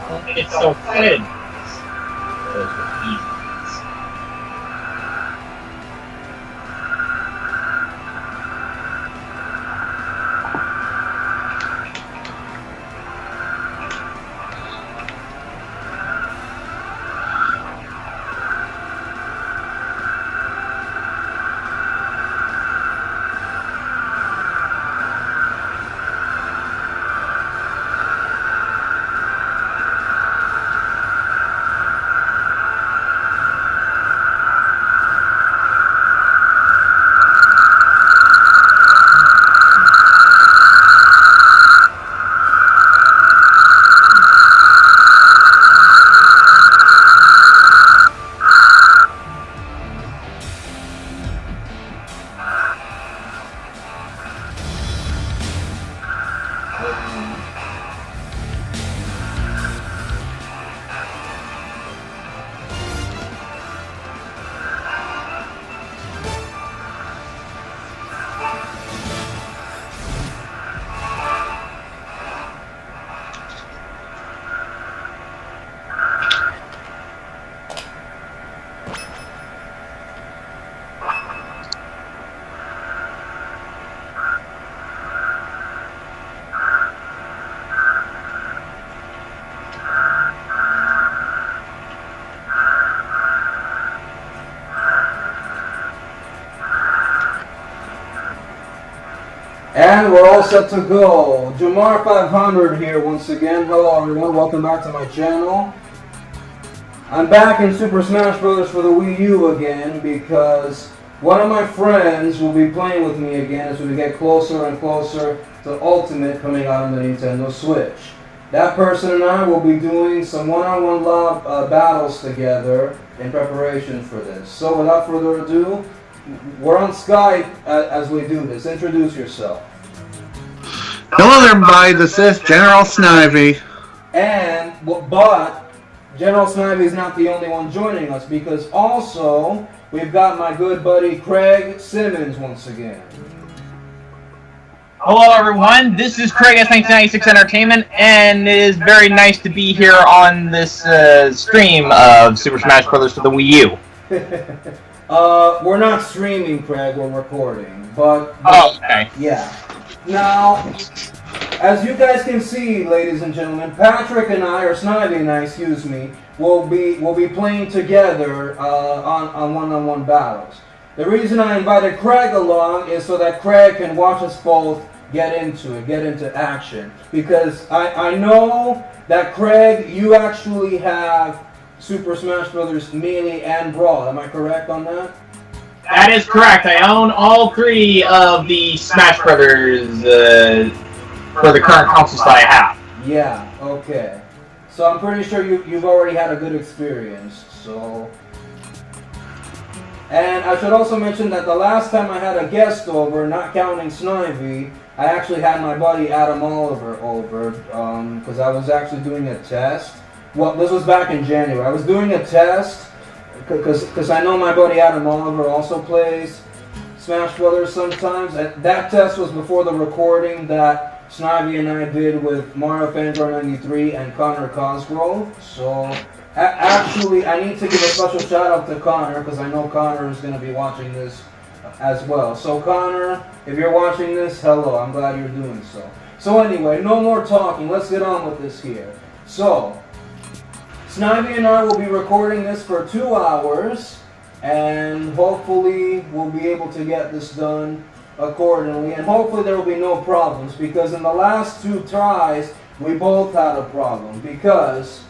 don't think it's so good. And we're all set to go. Jamar 500 here once again. Hello everyone, welcome back to my channel. I'm back in Super Smash Bros. For the Wii U again because one of my friends will be playing with me again as we get closer and closer to Ultimate coming out on the Nintendo Switch. That person and I will be doing some one-on-one battles together in preparation for this. So without further ado, we're on Skype as we do this. Introduce yourself. Hello there, everybody. This is General Snivy. But General Snivy is not the only one joining us because also we've got my good buddy Craig Simmons once again. Hello everyone, this is Craig S1996 Entertainment, and it is very nice to be here on this stream of Super Smash Bros. For the Wii U. We're not streaming, Craig, we're recording, but oh, okay. Yeah. Now, as you guys can see, ladies and gentlemen, Patrick and I, or Snivy and I, excuse me, will be playing together on one-on-one battles. The reason I invited Craig along is so that Craig can watch us both get into action. Because I know that, Craig, you actually have Super Smash Bros. Melee and Brawl. Am I correct on that? That is correct. I own all three of the Smash Brothers for the current consoles that I have. Yeah, okay. So I'm pretty sure you've already had a good experience, so... And I should also mention that the last time I had a guest over, not counting Snivy, I actually had my buddy Adam Oliver over, because I was actually doing a test. Well, this was back in January. I was doing a test, because I know my buddy Adam Oliver also plays Smash Brothers sometimes. And that test was before the recording that Snivy and I did with Mario Fangirl 93 and Connor Cosgrove. So... Actually, I need to give a special shout out to Connor because I know Connor is going to be watching this as well. So Connor, if you're watching this, hello, I'm glad you're doing so. So anyway, no more talking, let's get on with this here. So, Snivy and I will be recording this for 2 hours and hopefully we'll be able to get this done accordingly and hopefully there will be no problems because in the last 2 tries, we both had a problem because...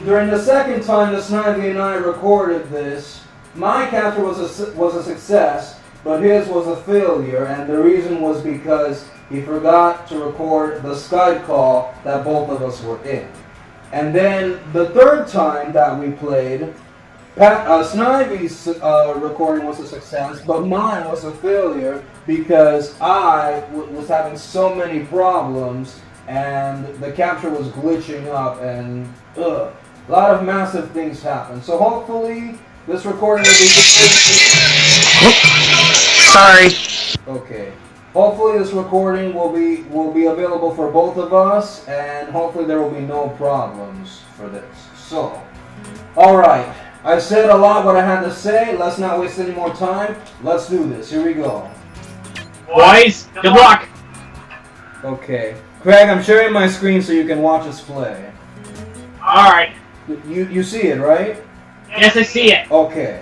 During the second time that Snivy and I recorded this, my capture was a success, but his was a failure, and the reason was because he forgot to record the Skype call that both of us were in. And then the third time that we played, Snivy's recording was a success, but mine was a failure because I was having so many problems and the capture was glitching up and a lot of massive things happened. So hopefully this recording will be... Sorry. Okay. hopefully this recording will be available for both of us, and hopefully there will be no problems for this. So, all right. I've said a lot what I had to say. Let's not waste any more time. Let's do this. Here we go. Boys, good luck. Okay. Craig, I'm sharing my screen so you can watch us play. Alright. You see it, right? Yes, I see it. Okay.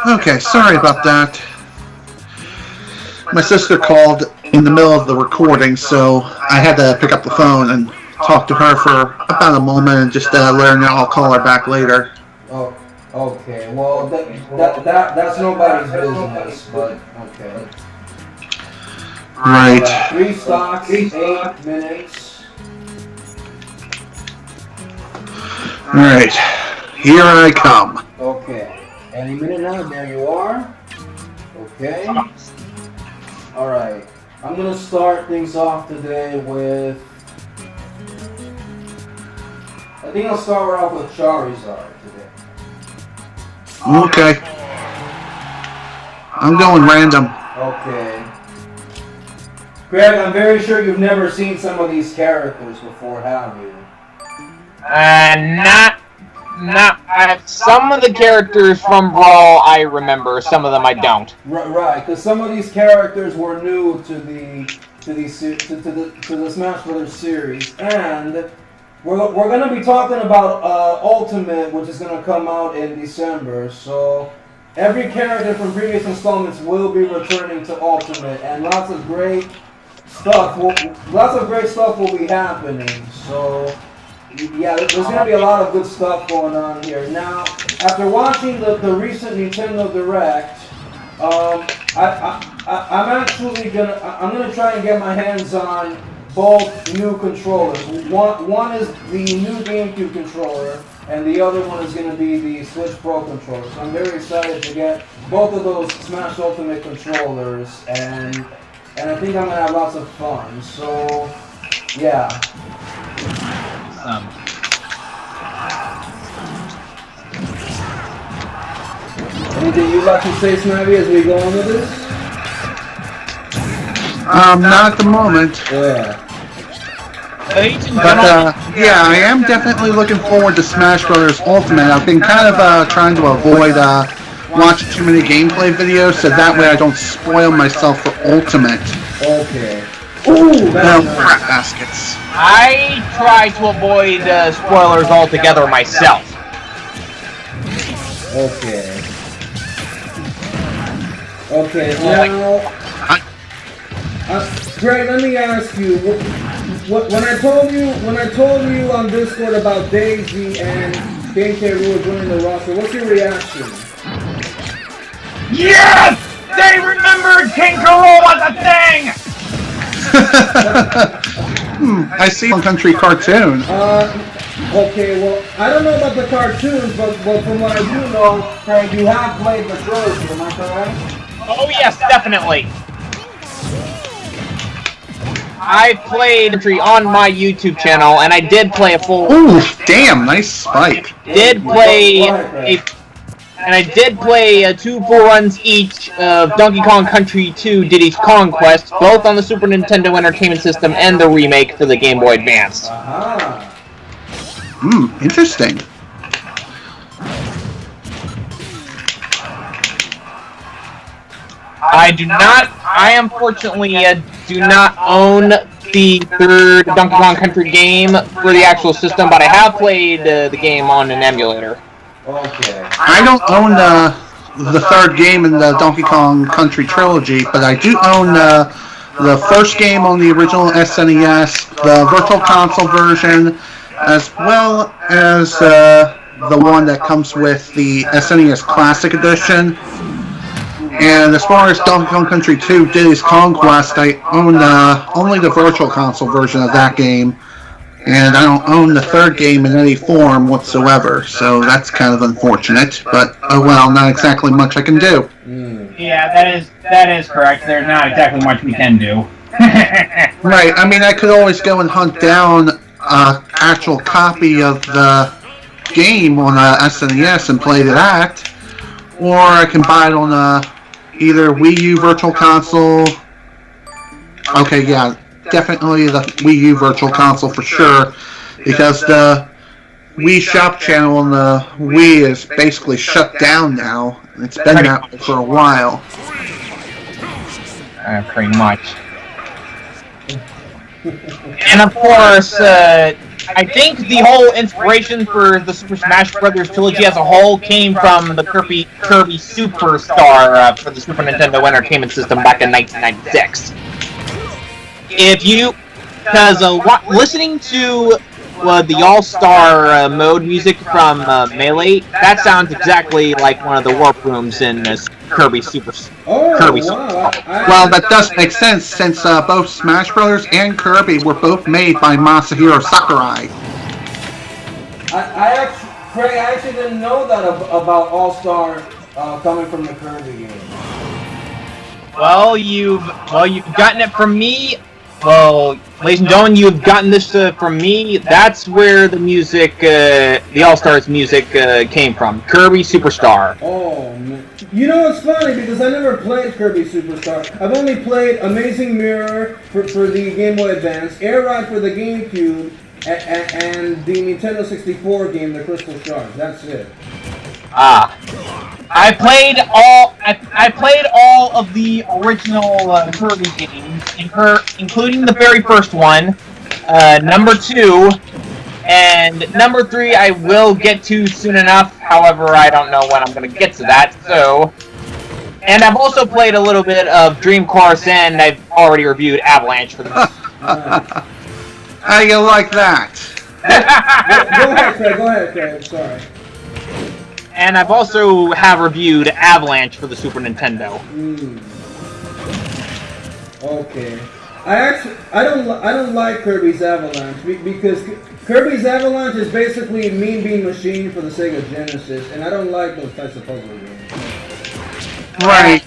Okay, sorry about that. My sister called in the middle of the recording, so I had to pick up the phone and talk to her for about a moment and just let her know I'll call her back later. Oh, okay. Well, that's nobody's business, but okay. Right. 3 stocks, 8 minutes. Alright. Here I come. Okay. Any minute now, there you are. Okay. Alright. I'm going to start things off today with... I think I'll start off with Charizard today. Okay. I'm going random. Okay. Greg, I'm very sure you've never seen some of these characters before, have you? Some of the characters from Brawl I remember, some of them I don't. Right, because some of these characters were new to the Smash Brothers series, and we're going to be talking about Ultimate, which is going to come out in December. So every character from previous installments will be returning to Ultimate, and lots of great stuff will be happening. So yeah, there's going to be a lot of good stuff going on here. Now, after watching the recent Nintendo Direct, I'm gonna try and get my hands on both new controllers. One is the new GameCube controller, and the other one is going to be the Switch Pro controller. So I'm very excited to get both of those Smash Ultimate controllers, and I think I'm gonna have lots of fun. So yeah. Anything you'd like to say, Snivy, as we go on with this? Not at the moment. Yeah. But, yeah, I am definitely looking forward to Smash Brothers Ultimate. I've been kind of trying to avoid watching too many gameplay videos, so that way I don't spoil myself for Ultimate. Okay. Ooh, crap baskets. I try to avoid spoilers altogether myself. Okay. Okay, now... Greg, let me ask you, when I told you on Discord about Daisy and GameCube were joining the roster, what's your reaction? Yes! They remembered King Carol was a thing! I see a country cartoon. Okay, well, I don't know about the cartoons, but from what I do know, Craig, you have played the trilogy, am I correct? Oh yes, definitely. I played on my YouTube channel, and I did play a full... Ooh, damn, nice spike. I did play 2 full runs each of Donkey Kong Country 2 Diddy's Conquest, both on the Super Nintendo Entertainment System and the remake for the Game Boy Advance. Interesting. I unfortunately do not own the third Donkey Kong Country game for the actual system, but I have played the game on an emulator. Okay. I don't own the third game in the Donkey Kong Country trilogy, but I do own the first game on the original SNES, the Virtual Console version, as well as the one that comes with the SNES Classic Edition. And as far as Donkey Kong Country 2 Diddy's Conquest, I own only the Virtual Console version of that game, and I don't own the third game in any form whatsoever, so that's kind of unfortunate, but oh well, not exactly much I can do. Yeah, that is correct. There's not exactly much we can do. Right, I mean, I could always go and hunt down an actual copy of the game on SNES and play that, or I can buy it on either Wii U Virtual Console. Okay, yeah, definitely the Wii U Virtual Console for sure, because the Wii Shop channel on the Wii is basically shut down now. It's been that way for a while. Pretty much. And of course, I think the whole inspiration for the Super Smash Bros. Trilogy as a whole came from the Kirby Superstar for the Super Nintendo Entertainment System back in 1996. Because listening to the All-Star mode music from Melee, that sounds exactly like one of the warp rooms in Kirby Superstar. Well, that does make sense since both Smash Bros. And Kirby were both made by Masahiro Sakurai. I actually didn't know that about All-Star coming from the Kirby game. Well, you've gotten it from me. Well, ladies and gentlemen, you've gotten this from me. That's where the music, the All-Stars music, came from. Kirby Superstar. Oh, man. You know, it's funny because I never played Kirby Superstar. I've only played Amazing Mirror for the Game Boy Advance, Air Ride for the GameCube, and the Nintendo 64 game, The Crystal Shards. That's it. I played all of the original Kirby games, including the very first one, number 2, and number 3 I will get to soon enough. However, I don't know when I'm going to get to that. So, and I've also played a little bit of Dream Course, and I've already reviewed Avalanche for this. How you like that? Go ahead, Craig. Sorry. And I've also reviewed Avalanche for the Super Nintendo. Okay. I don't like Kirby's Avalanche because Kirby's Avalanche is basically Mean Bean Machine for the Sega Genesis, and I don't like those types of puzzle games. Right.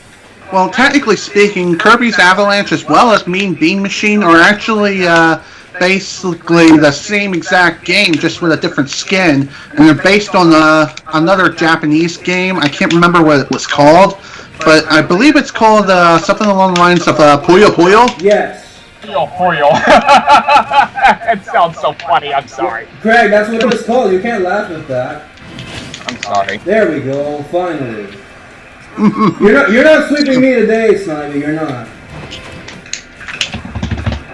Well, technically speaking, Kirby's Avalanche as well as Mean Bean Machine are actually basically the same exact game, just with a different skin, and they're based on another Japanese game. I can't remember what it was called, but I believe it's called something along the lines of Puyo Puyo. Yes. Puyo. It sounds so funny. I'm sorry. Craig, that's what it's called. You can't laugh at that. I'm sorry. There we go. Finally. You're not sweeping me today, Snivy. You're not.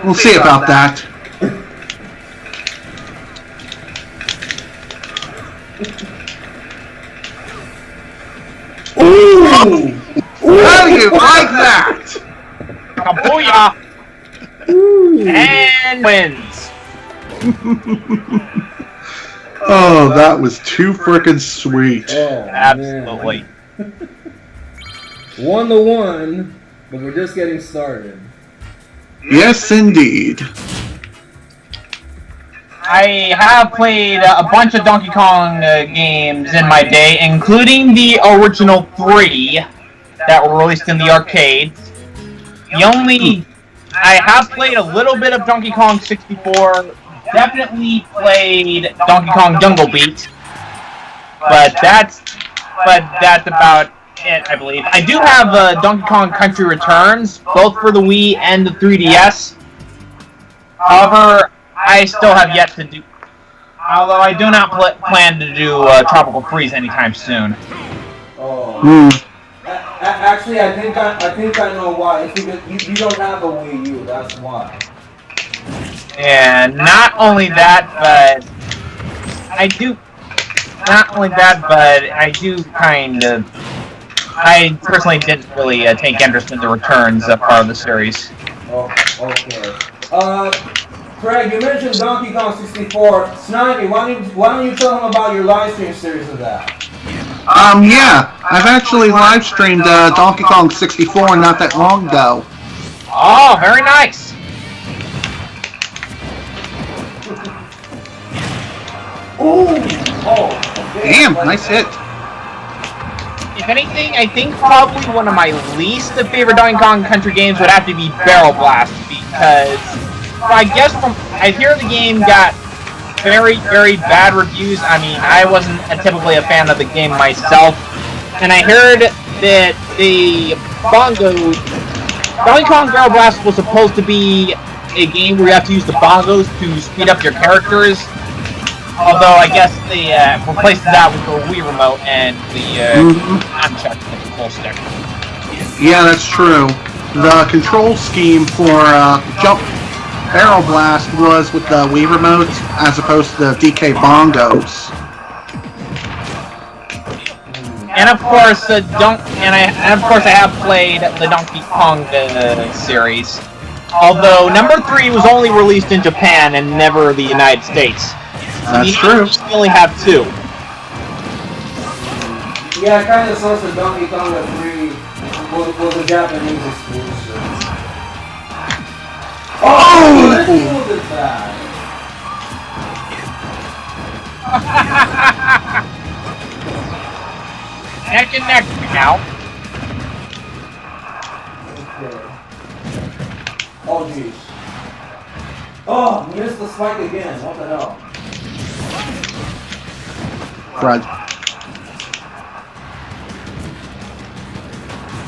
We'll see about that. Ooh! How do you like that? Kabuya! And wins. Oh, that was too frickin' sweet. Oh, absolutely. 1-1, but we're just getting started. Yes, indeed. I have played a bunch of Donkey Kong games in my day, including the original 3 that were released in the arcades. I have played a little bit of Donkey Kong 64, definitely played Donkey Kong Jungle Beat, but that's about it, I believe. I do have Donkey Kong Country Returns, both for the Wii and the 3DS. However, I still have yet to do, although I do not plan to do Tropical Freeze anytime soon. Oh. Actually, I think I know why. It's because you don't have a Wii U. That's why. And not only that, but I personally didn't really take interest in the Returns part of the series. Oh, okay. Craig, you mentioned Donkey Kong 64. Snivy, why don't you tell them about your live stream series of that? Yeah, I've actually live streamed Donkey Kong 64 not that long ago. Oh, very nice. Ooh! Oh, okay. Damn, nice hit. If anything, I think probably one of my least favorite Donkey Kong Country games would have to be Barrel Blast, because I hear the game got very, very bad reviews. I mean, I wasn't typically a fan of the game myself, and I heard that the Donkey Kong Girl Blast was supposed to be a game where you have to use the bongos to speed up your characters. Although I guess they replaced that with the Wii remote and the nunchuck with the control stick. Yeah, that's true. The control scheme for Jump Barrel Blast was with the Wii remote as opposed to the DK bongos. And of course, I have played the Donkey Kong series. Although number 3 was only released in Japan and never the United States. That's true. We only have 2. Yeah, it kind of sucks that Donkey Kong 3 was a Japanese exclusive. Oh! Let's do this bad. Neck and neck now. Okay. Oh jeez. Oh, missed the spike again. What the hell? Fred.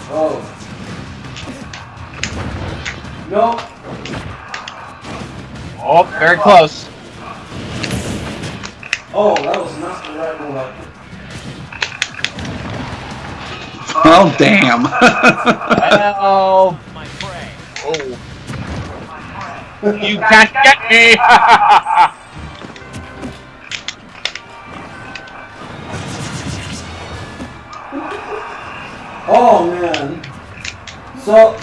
Oh. No. Oh, very close. Oh, that was not the right move. Oh, damn. Well, oh. You can't get me! Oh man. So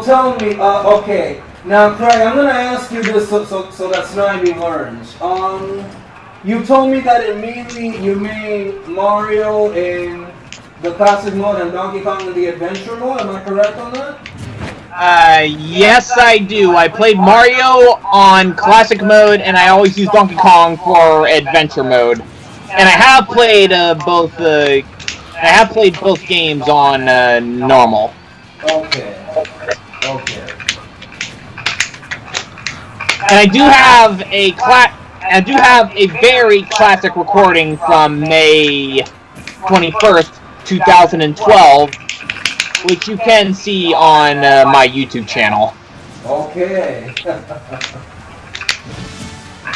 tell me, okay. Now Craig, I'm gonna ask you this so that Snivy learns. You told me that immediately you made Mario in the classic mode and Donkey Kong in the adventure mode, am I correct on that? Yes I do. I played Mario on classic mode and I always use Donkey Kong for adventure mode. And I have played both games on normal. Okay. Okay. And I do have a very classic recording from May 21st, 2012, which you can see on my YouTube channel. Okay.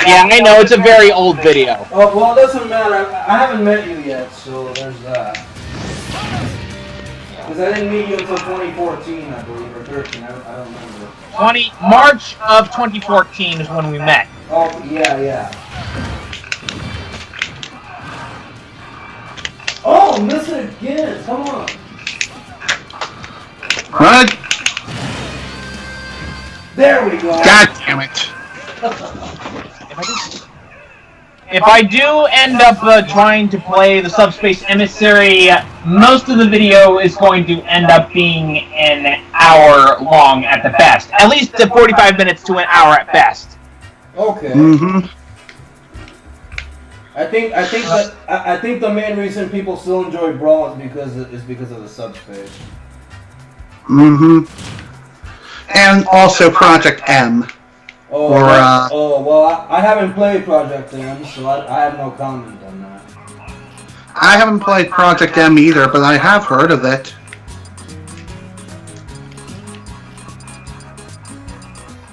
Yeah, I know, it's a very old video. Oh, well, it doesn't matter. I haven't met you yet, so there's that. Because I didn't meet you until 2014, I believe, or 13, I don't remember. March of 2014 is when we met. Oh, yeah. Oh, miss it again, come on. What? There we go. God damn it. If I do end up trying to play the Subspace Emissary, most of the video is going to end up being an hour long at the best. At least 45 minutes to an hour at best. Okay. Mm-hmm. I think the main reason people still enjoy Brawl is because of the subspace. Mm-hmm. And also Project M. Well, I haven't played Project M, so I have no comment on that. I haven't played Project M either, but I have heard of it.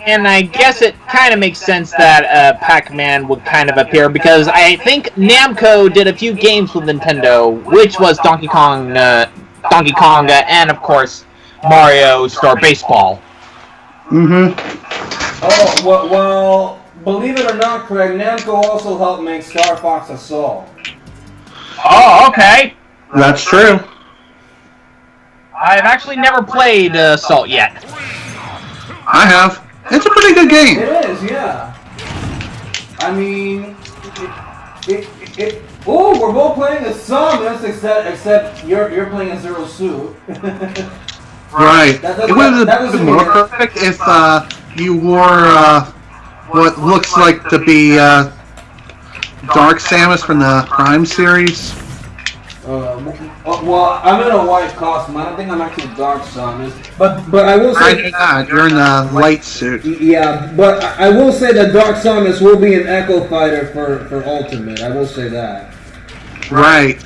And I guess it kind of makes sense that Pac-Man would kind of appear, because I think Namco did a few games with Nintendo, which was Donkey Kong, and of course Mario Star Baseball. Mm-hmm. Oh, well, believe it or not, Craig, Namco also helped make Star Fox Assault. Oh, okay. That's true. I've actually never played Assault yet. I have. It's a pretty good game. It is, yeah. I mean, oh, we're both playing as Samus, except you're playing as Zero Suit. Right. It would have been more perfect if you wore what looks like to be Dark Samus from the Prime series. Well, I'm in a white costume. I don't think I'm actually Dark Samus, but I will say you're in a light suit. Yeah, but I will say that Dark Samus will be an Echo Fighter for Ultimate. I will say that. Right.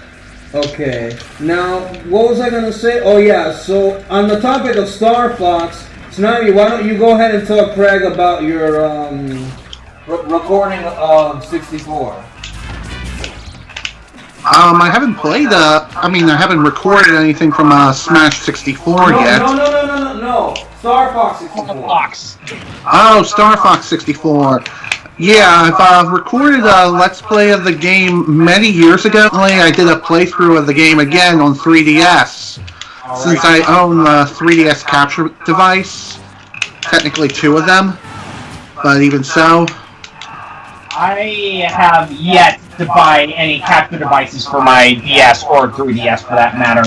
Okay. Now, what was I gonna say? Oh yeah. So on the topic of Star Fox, Snivy, why don't you go ahead and talk, Craig, about your recording of 64? I haven't played I haven't recorded anything from Smash 64 yet. No. Star Fox 64. Fox. Oh, Star Fox 64. Yeah, I've recorded a Let's Play of the game many years ago. I did a playthrough of the game again on 3DS. Since I own a 3DS capture device. Technically 2 of them. But even so. I have yet to buy any capture devices for my DS or 3DS for that matter.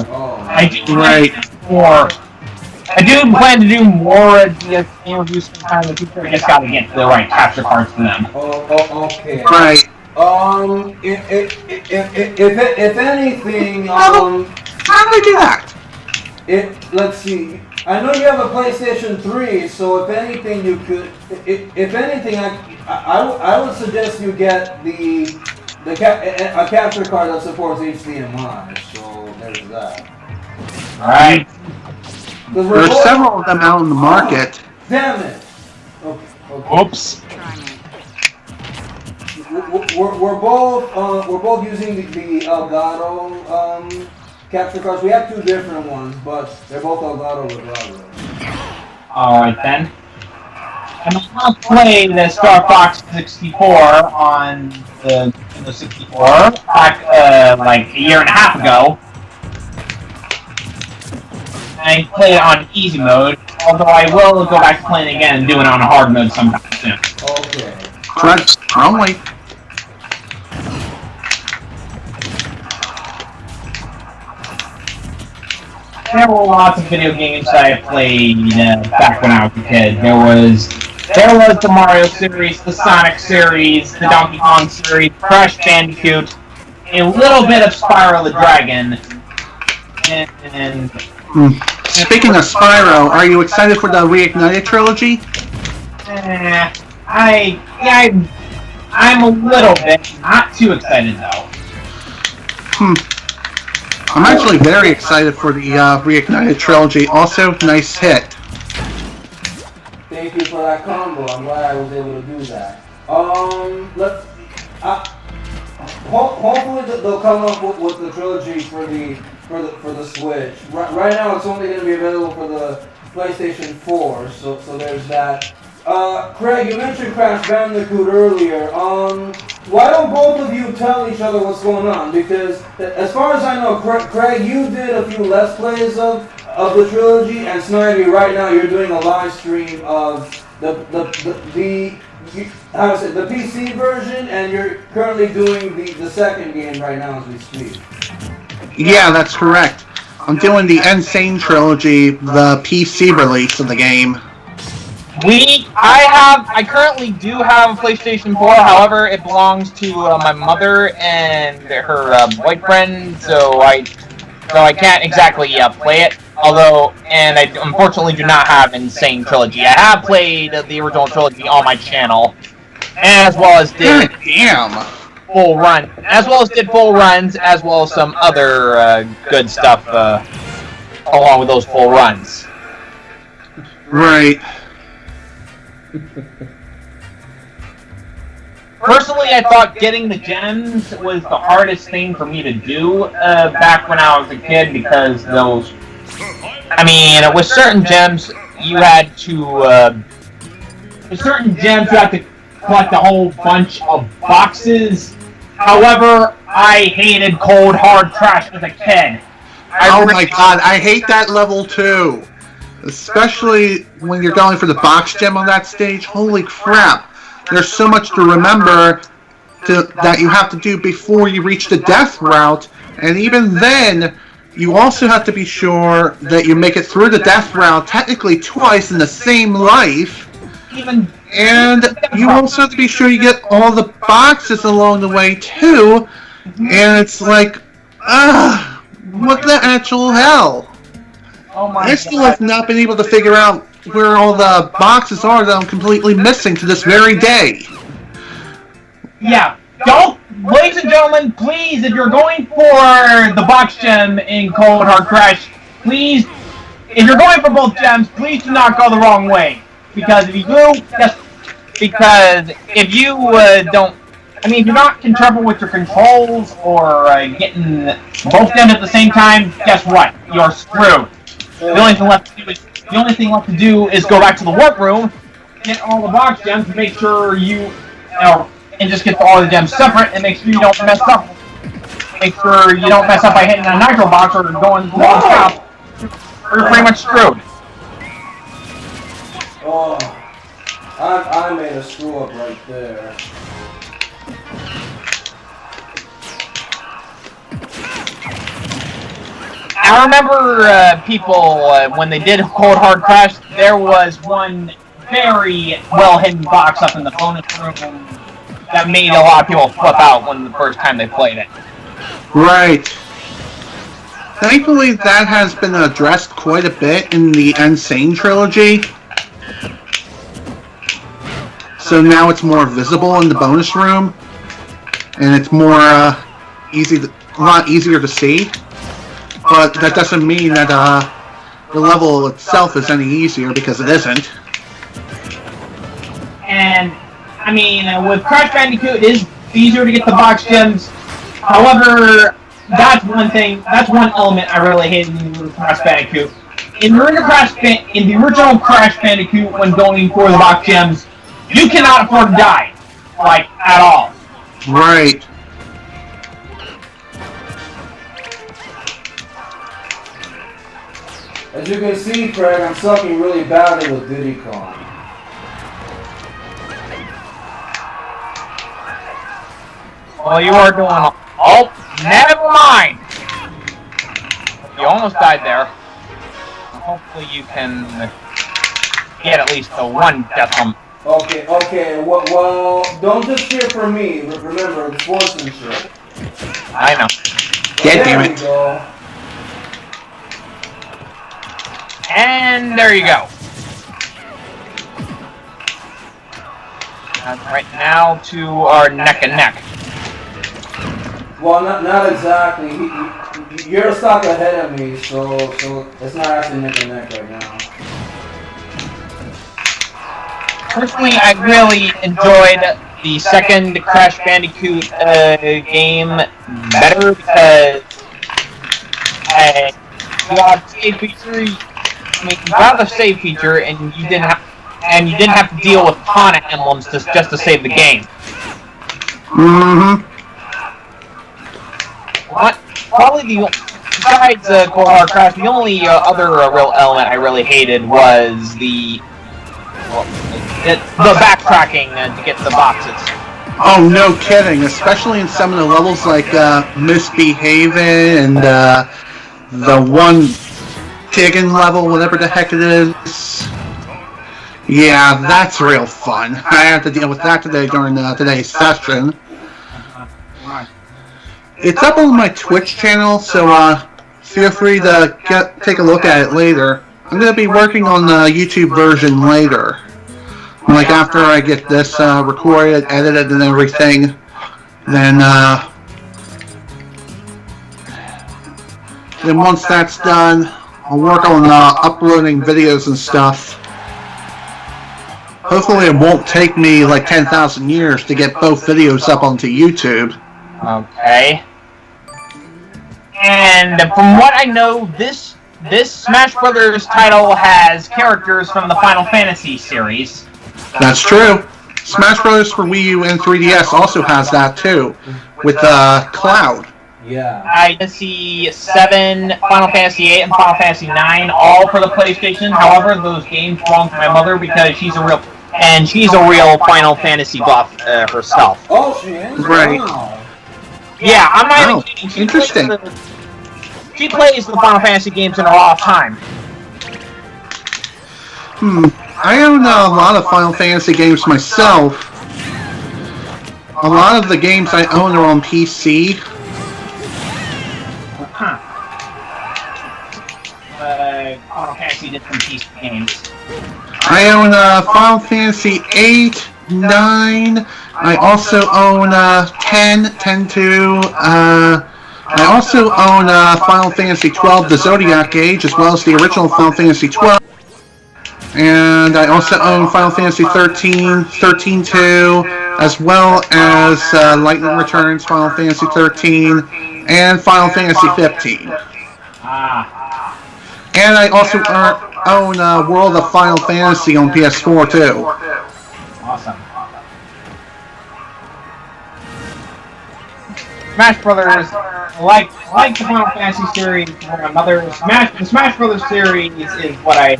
I do plan to do more DS interviews sometime in the future. I just gotta get the right capture cards for them. Okay. Right. If anything, how do I do that? Let's see. I know you have a PlayStation 3, so if anything, you could. If anything, I would suggest you get a capture card that supports HDMI. So there's that. All right. There's several of them out in the market. Damn it! Okay. Oops. We're both using the Elgato capture cards. We have 2 different ones, but they're both Elgato regardless. Alright then. I'm going to play the Star Fox 64 on the 64 back like a year and a half ago. I play it on easy mode, although I will go back to playing it again and do it on hard mode sometime soon. Okay. Correct. Only. There were lots of video games that I played back when I was a kid. There was the Mario series, the Sonic series, the Donkey Kong series, Crash Bandicoot, a little bit of Spyro the Dragon, and Speaking of Spyro, are you excited for the Reignited trilogy? I'm a little bit, not too excited though. I'm actually very excited for the Reignited trilogy. Also, nice hit. Thank you for that combo. I'm glad I was able to do that. Hopefully they'll come up with the trilogy for the Switch. Right now, it's only going to be available for the PlayStation 4. So there's that. Craig, you mentioned Crash Bandicoot earlier. Why don't both of you tell each other what's going on? Because as far as I know, Craig, you did a few Let's Plays of the trilogy, and Snivy, right now you're doing a live stream of the PC version, and you're currently doing the second game right now as we speak. Yeah, that's correct. I'm doing the Insane trilogy, the PC release of the game. I currently do have a PlayStation 4, however, it belongs to my mother and her boyfriend, so I can't exactly play it. Although, and I unfortunately do not have Insane Trilogy. I have played the original trilogy on my channel, as well as did full runs, as well as some other good stuff along with those full runs. Right. Personally, I thought getting the gems was the hardest thing for me to do back when I was a kid, because those... I mean, with certain gems, you had to... collect a whole bunch of boxes. However, I hated cold, hard trash as a kid. My god, I hate that level too. Especially when you're going for the box gem on that stage. Holy crap. There's so much to remember that you have to do before you reach the death route. And even then, you also have to be sure that you make it through the death route technically twice in the same life. And you also have to be sure you get all the boxes along the way too. And it's like, What the actual hell? Oh my I still god. have not been able to figure out where all the boxes are that I'm completely missing to this very day. Yeah, don't, ladies and gentlemen, please, if you're going for the box gem in Cold Hard Crash, please, if you're going for both gems, please do not go the wrong way. Because if you do, because if you don't, I mean, if you're not careful with your controls or getting both gems at the same time, guess what? You're screwed. The only thing left to do is go back to the warp room, get all the box gems, make sure and just get all the gems separate, and make sure you don't mess up. Make sure you don't mess up by hitting a nitro box or going non-stop, or you're pretty much screwed. Oh, I made a screw up right there. I remember people, when they did Cold Hard Crash, there was one very well-hidden box up in the bonus room that made a lot of people flip out when the first time they played it. Right. Thankfully, that has been addressed quite a bit in the Insane trilogy. So now it's more visible in the bonus room, and it's more a lot easier to see. But that doesn't mean that the level itself is any easier, because it isn't. And, I mean, with Crash Bandicoot, it is easier to get the box gems. However, that's one element I really hate in Crash Bandicoot. In the original Crash Bandicoot, when going for the box gems, you cannot afford to die, like, at all. Right. As you can see, Craig, I'm sucking really badly with Diddy Kong. Well, you are doing... Oh, never mind! You almost died there. Hopefully you can get at least the one death hump. Okay, well, don't just cheer for me. Remember, it's sportsmanship. I know. God damn it. There we go. And there you go. Right now to our neck and neck. Well, not exactly. You're stuck ahead of me, so it's not actually neck and neck right now. Personally, I really enjoyed the second Crash Bandicoot game better because you got save feature. I mean, you got the save feature, and you didn't have to deal with Pana emblems just to save the game. Mm-hmm. Probably besides Cold Hard Crash, the only other real element I really hated was the backtracking to get the boxes. Oh, no kidding. Especially in some of the levels like Misbehaving and the one Tiggin level, whatever the heck it is. Yeah, that's real fun. I had to deal with that today during today's session. It's up on my Twitch channel, so feel free to take a look at it later. I'm going to be working on the YouTube version later. Like after I get this recorded, edited, and everything, then once that's done, I'll work on uploading videos and stuff. Hopefully it won't take me like 10,000 years to get both videos up onto YouTube. Okay. And from what I know, this Smash Brothers title has characters from the Final Fantasy series. That's true. Smash Brothers for Wii U and 3DS also has that too, with Cloud. Yeah. I see 7, Final Fantasy 8, and Final Fantasy 9 all for the PlayStation. However, those games belong to my mother because she's a real Final Fantasy buff herself. Oh, she is? Right. Wow. Yeah, I'm not even kidding. Interesting. She plays the Final Fantasy games in her off time. I own a lot of Final Fantasy games myself. A lot of the games I own are on PC. Fantasy did some PC games. I own Final Fantasy 8, 9. I also own 10, 10-2. I also own Final Fantasy 12, the Zodiac Age, as well as the original Final Fantasy 12. And I also own Final Fantasy 13, 13-2, as well as Lightning Returns, Final Fantasy 13, and Final Fantasy 15. And I also own World of Final Fantasy on PS4 too. Awesome. Smash Brothers, like the Final Fantasy series, the Smash Brothers series is what I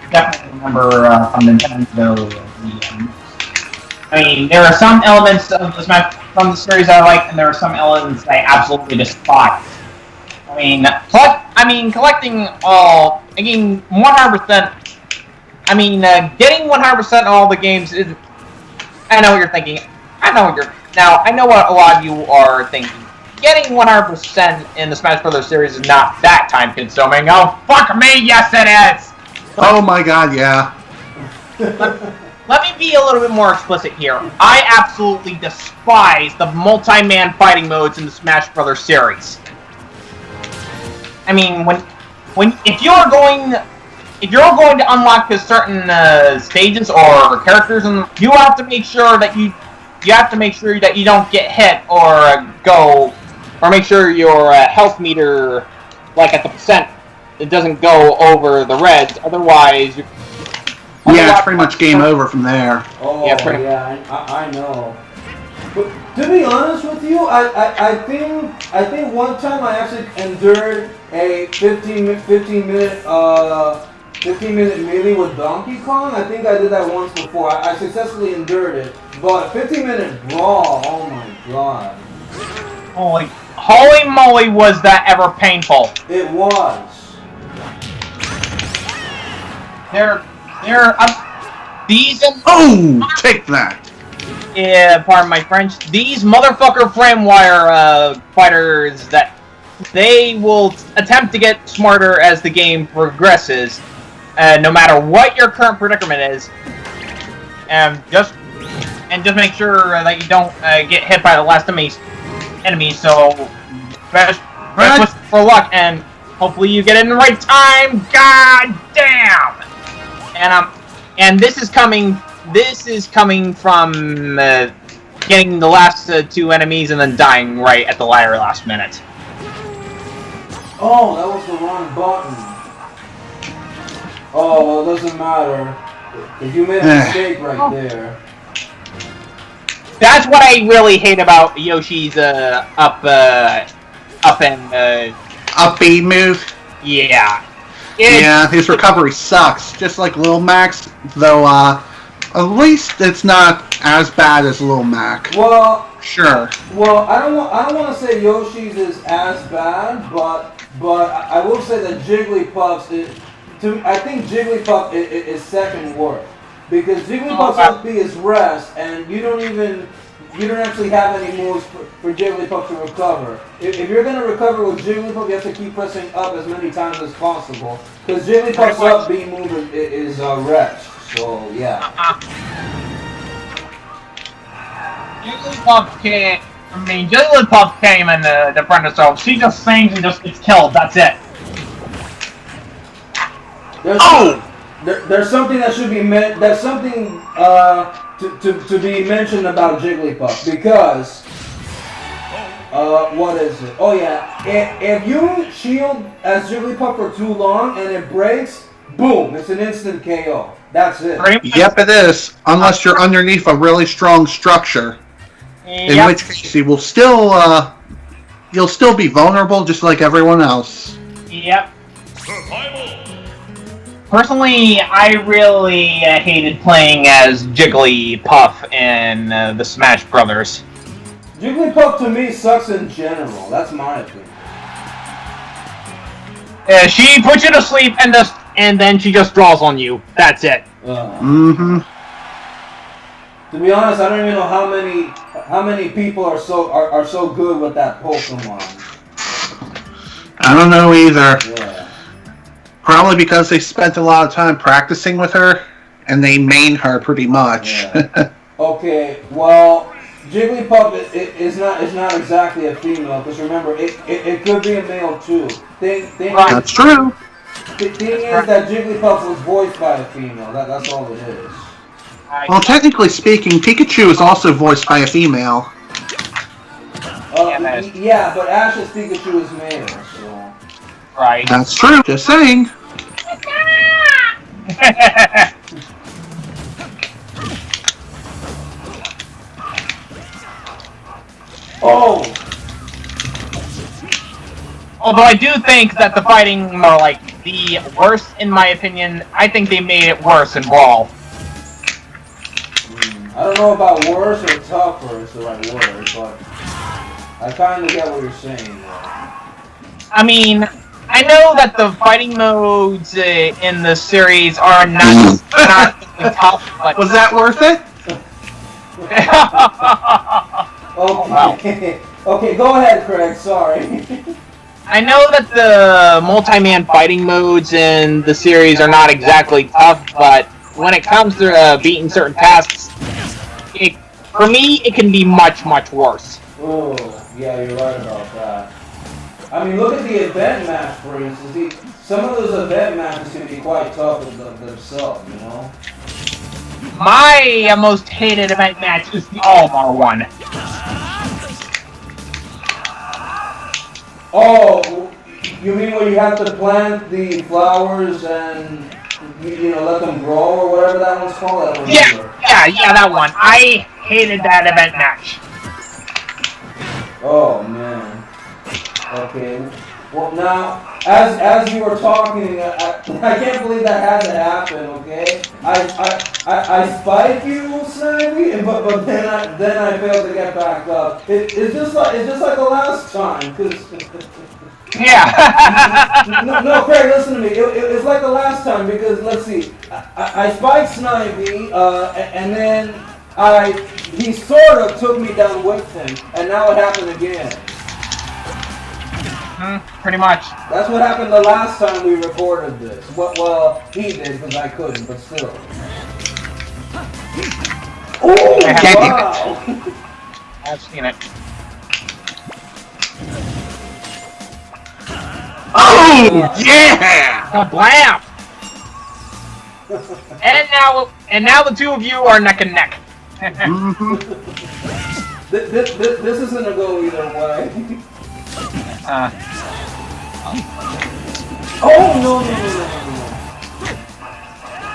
definitely remember from Nintendo. I mean, there are some elements of the Smash from the series I like, and there are some elements I absolutely despise. Collecting all, again, 100%. Getting 100% all the games is. I know what you're thinking. I know what a lot of you are thinking. Getting 100% in the Smash Brothers series is not that time consuming. Oh, fuck me, yes it is! Oh my god, yeah. Let me be a little bit more explicit here. I absolutely despise the multi-man fighting modes in the Smash Brothers series. I mean, if you're going to unlock certain stages or characters, and you have to make sure that you don't get hit or make sure your health meter, like at the percent, it doesn't go over the reds. Otherwise, it's pretty much game over from there. Oh, yeah, I know. But to be honest with you, I think one time I actually endured a 15 minute melee with Donkey Kong. I think I did that once before. I successfully endured it, but 15-minute brawl. Oh my god! Holy moly, was that ever painful? It was. Take that! Yeah, pardon my French. These motherfucker FrameWire fighters that they will attempt to get smarter as the game progresses, no matter what your current predicament is, and just make sure that you don't get hit by the last enemy. So, best for luck, and hopefully you get it in the right time. God damn! And this is coming from getting the last two enemies and then dying right at the last minute. Oh, that was the wrong button. Oh, well, it doesn't matter. If you made a mistake right there. That's what I really hate about Yoshi's up B move. Yeah. His recovery sucks, just like Lil Mac's, though at least it's not as bad as Lil Mac. Well, sure. Well, I don't want to say Yoshi's is as bad, but I will say that Jigglypuff's I think Jigglypuff is second worst, because Jigglypuff's up B is rest, and you don't actually have any moves for Jigglypuff to recover. If you're going to recover with Jigglypuff, you have to keep pressing up as many times as possible, because Jigglypuff's up B move is rest. So yeah. Jigglypuff came and defend herself. She just sings and just gets killed. That's it. There's something that should be There's something to be mentioned about Jigglypuff, because what is it? Oh yeah, if you shield as Jigglypuff for too long and it breaks, boom! It's an instant KO. That's it. Yep, it is. Unless you're underneath a really strong structure, in which case you will still you'll still be vulnerable, just like everyone else. Yep. Personally, I really hated playing as Jigglypuff in the Smash Brothers. Jigglypuff to me sucks in general. That's my opinion. She puts you to sleep and then she just draws on you. That's it. To be honest, I don't even know how many people are so good with that Pokemon. I don't know either. Yeah. Probably because they spent a lot of time practicing with her, and they main her pretty much. Yeah. Okay, well, Jigglypuff is not exactly a female, because remember, it could be a male too. That's true. The thing is that Jigglypuff was voiced by a female. That's all it is. Well, technically speaking, Pikachu is also voiced by a female. Yeah, but Ash's Pikachu is male, so... Right. That's true. Just saying. Oh! Although I do think that the fighting are like the worst, in my opinion. I think they made it worse in Brawl. I don't know about worse or tougher is the right word, but I kind of get what you're saying. I mean, I know that the fighting modes in the series are not tough, but Was that worth it? Okay. Okay, go ahead, Craig. Sorry. I know that the multi-man fighting modes in the series are not exactly tough, but when it comes to beating certain tasks, for me, it can be much, much worse. Oh, yeah, you're right about that. I mean, look at the event match, for instance. Some of those event matches can be quite tough themselves, you know? My most hated event match is the Olimar one. Oh, you mean where you have to plant the flowers and, you know, let them grow or whatever that one's called? I don't remember. Yeah, that one. I hated that event match. Oh, man. Okay. Well, now, as you were talking, I can't believe that had to happen. Okay, I spiked you, Snivy, but then I failed to get back up. It's just like the last time, cause. Yeah. No, Craig, listen to me. It's like the last time because let's see, I spiked Snivy, and then he sort of took me down with him, and now it happened again. Pretty much. That's what happened the last time we recorded this. Well, he did because I couldn't, but still. Oh, wow! I've seen it. Oh, yeah! Kablam! And now the two of you are neck and neck. This isn't a go either way. Oh, no.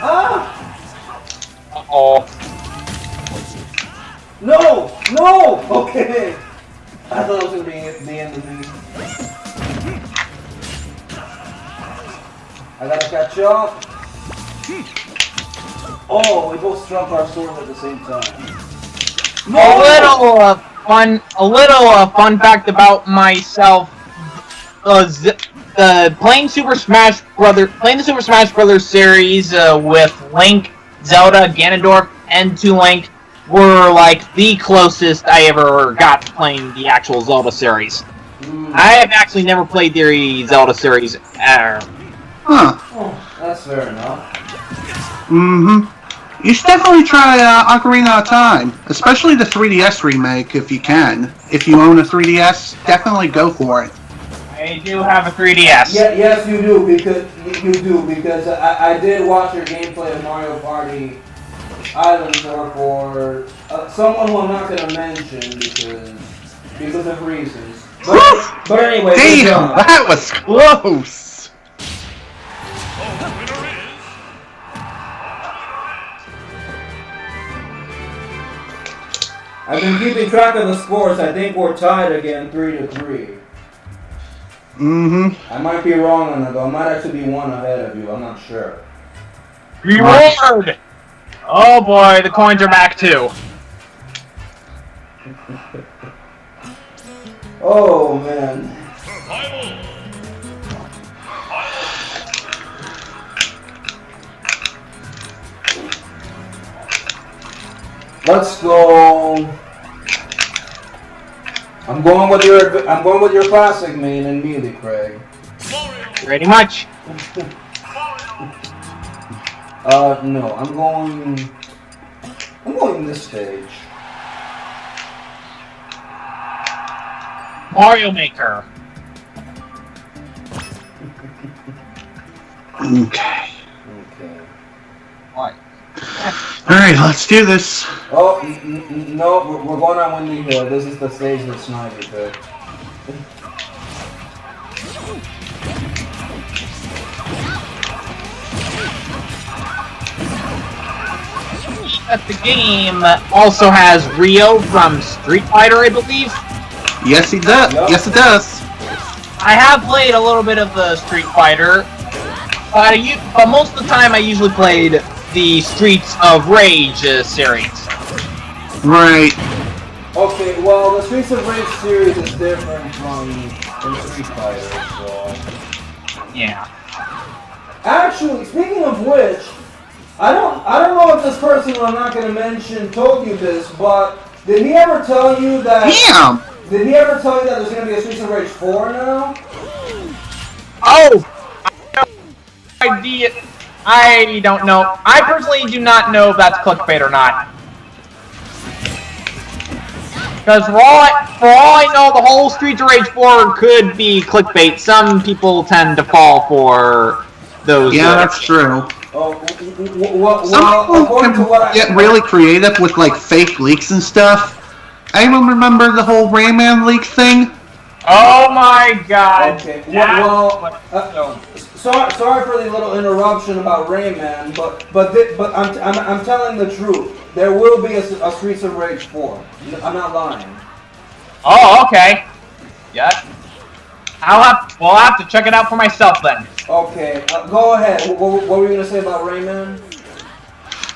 Ah! Uh-oh. No! Okay. I thought it was going to be the end of me. I gotta catch up. Oh, we both struck our swords at the same time. A little fun fact about myself. Playing the Super Smash Brothers series with Link, Zelda, Ganondorf, and 2 Link were like the closest I ever got to playing the actual Zelda series. I have actually never played the Zelda series ever. Huh. Oh, that's fair enough. You should definitely try Ocarina of Time, especially the 3DS remake if you can. If you own a 3DS, definitely go for it. I do have a 3DS. Yes, you do because I did watch your gameplay of Mario Party Islands for someone who I'm not going to mention because of reasons. But anyway, damn, that was close. I've been keeping track of the scores. I think we're tied again, 3-3. I might be wrong on that though. I might actually be one ahead of you. I'm not sure. Reward! Oh boy, the coins are back too. Oh man. Let's go. I'm going with your classic main and melee, Craig. Pretty much. No, I'm going this stage. Mario Maker. Okay. Okay. What? Alright, let's do this. Oh, no, we're going on Windy Hill. This is the stage that Snivy picked. That the game also has Rio from Street Fighter, I believe. Yes, he does. Yep. Yes, it does. I have played a little bit of the Street Fighter, but most of the time I usually played the Streets of Rage series. Right. Okay, well, the Streets of Rage series is different from Street Fighter, so... Yeah. Actually, speaking of which, I don't know if this person who I'm not going to mention told you this, but did he ever tell you that... Damn! Did he ever tell you that there's going to be a Streets of Rage 4 now? Oh! I don't know. I personally do not know if that's clickbait or not. Because for all I know, the whole Streets of Rage 4 could be clickbait. Some people tend to fall for those. Yeah, that's true. Oh, Some people can get really creative with like fake leaks and stuff. Anyone remember the whole Rayman leak thing? Oh my god. Okay, sorry for the little interruption about Rayman, but I'm telling the truth. There will be a Streets of Rage 4. I'm not lying. Oh, okay. Yeah. We'll have to check it out for myself then. Okay, go ahead. What were you gonna say about Rayman?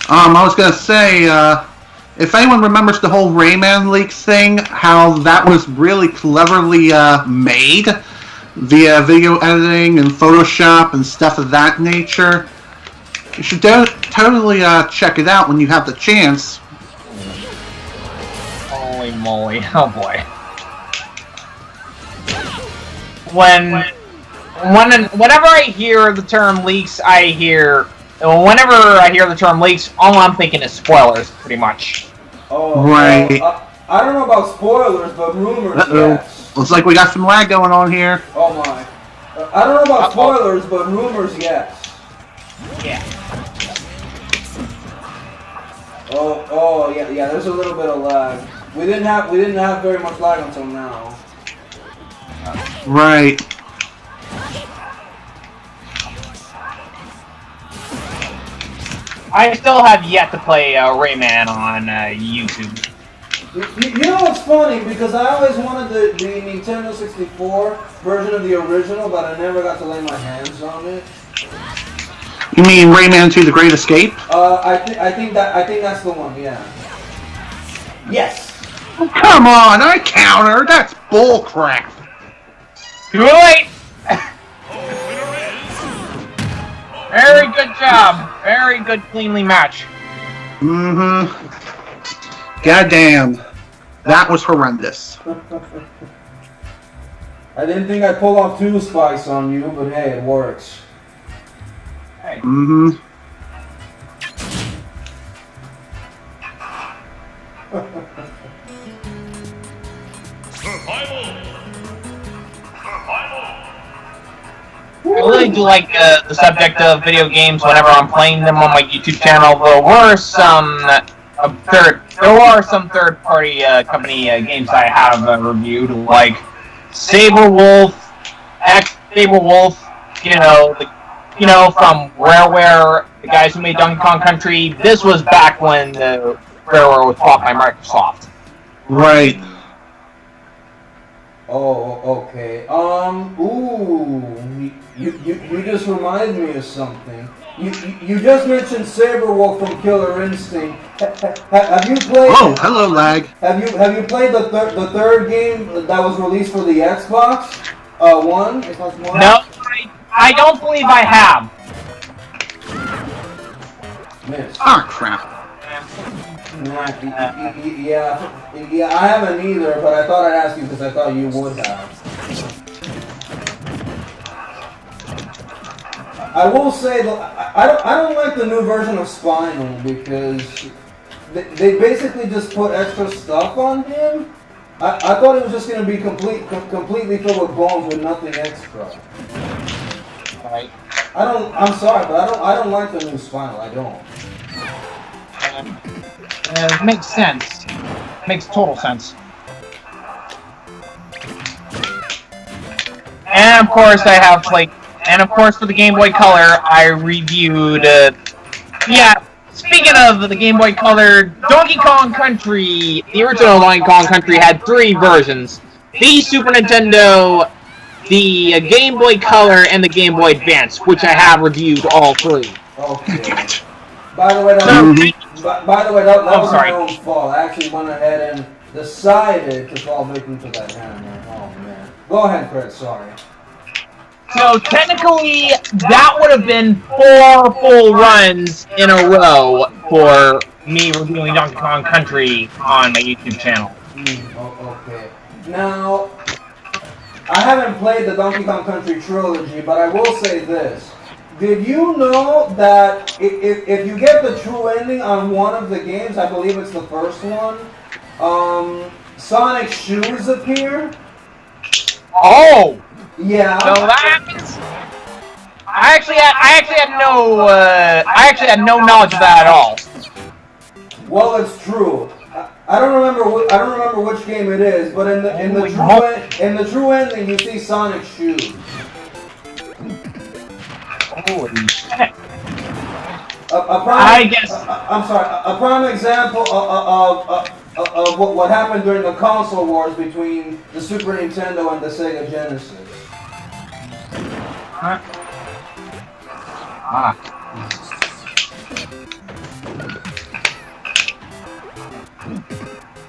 I was gonna say, if anyone remembers the whole Rayman leak thing, how that was really cleverly made via video editing and Photoshop and stuff of that nature, you should totally check it out when you have the chance. Holy moly. Oh boy. Whenever I hear the term leaks, whenever I hear the term leaks, all I'm thinking is spoilers, pretty much. Oh, right. I don't know about spoilers, but rumors, yes. Looks like we got some lag going on here. Oh my. I don't know about spoilers, but rumors, yes. Yeah. Oh, yeah. There's a little bit of lag. We didn't have very much lag until now. Right. I still have yet to play Rayman on YouTube. You know what's funny? Because I always wanted the Nintendo 64 version of the original, but I never got to lay my hands on it. You mean Rayman 2: The Great Escape? I think that's the one. Yeah. Yes. Oh, come on! I counter. That's bullcrap. Too late! Very good job. Very good, cleanly match. Mm-hmm. Goddamn. That was horrendous. I didn't think I'd pull off 2 spikes on you, but hey, it works. Hey. Mm-hmm. I really do like the subject of video games whenever I'm playing them on my YouTube channel. There were some third-party company games I have reviewed, like Saberwolf, Saberwolf. From Rareware, the guys who made Donkey Kong Country. This was back when Rareware was bought by Microsoft. Right. Oh, okay. You just reminded me of something. You just mentioned Saberwolf from Killer Instinct. Have you played? Oh, hello, lag. Have you played the third game that was released for the Xbox One? Xbox One? No, I don't believe I have. Miss. Ah, crap. Yeah, I haven't either, but I thought I'd ask you because I thought you would have. I will say that I don't like the new version of Spinal because they basically just put extra stuff on him. I thought it was just going to be completely filled with bones with nothing extra. Right. I'm sorry, but I don't like the new Spinal. I don't. Makes sense. Makes total sense. And of course, I have like, and of course for the Game Boy Color, I reviewed. Yeah, speaking of the Game Boy Color, Donkey Kong Country, the original Donkey Kong Country had 3 versions: the Super Nintendo, the Game Boy Color, and the Game Boy Advance, which I have reviewed all 3. Okay. By the way, that was my own fault. I actually went ahead and decided to fall victim to that hammer. Oh man. Go ahead, Fred. Sorry. So technically, that would have been 4 full runs in a row for me reviewing Donkey Kong Country on my YouTube channel. Okay. Now, I haven't played the Donkey Kong Country trilogy, but I will say this. Did you know that if you get the true ending on one of the games, I believe it's the first one, Sonic's shoes appear? Oh! Yeah. So that happens. I actually had no knowledge of that at all. Well, it's true. I don't remember which game it is, but in the true ending, you see Sonic's shoes. Holy shit. A prime example of what happened during the console wars between the Super Nintendo and the Sega Genesis.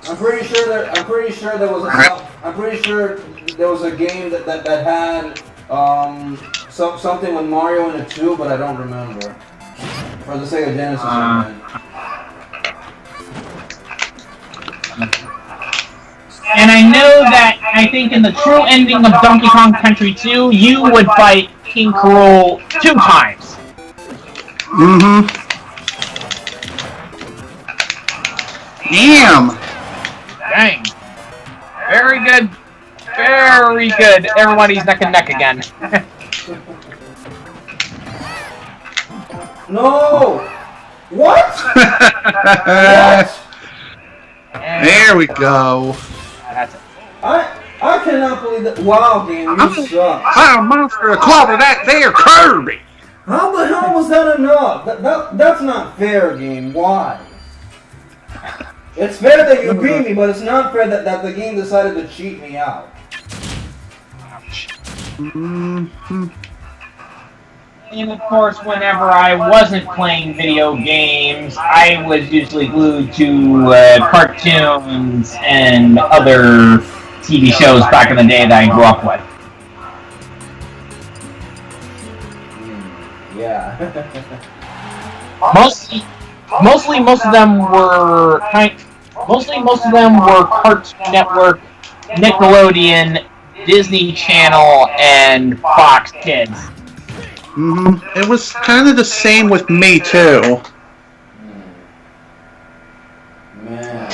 I'm pretty sure there was a game that had something with Mario in it too, but I don't remember. For the Sega Genesis. And I know that I think in the true ending of Donkey Kong Country 2, you would fight King K. Rool 2 times. Mm-hmm. Damn! Dang. Very good. Very good. Everybody's neck and neck again. No! What? What? There we go. That's it. I cannot believe that. Wow, game, you suck. I'm a monster to clobber that there Kirby! How the hell was that enough? That's not fair, game. Why? It's fair that you beat me, but it's not fair that the game decided to cheat me out. Mm-hmm. And of course, whenever I wasn't playing video games, I was usually glued to cartoons and other TV shows back in the day that I grew up with. Yeah. Mostly, most of them were Cartoon Network, Nickelodeon, Disney Channel, and Fox Kids. Mm-hmm. It was kind of the same with me too. Man.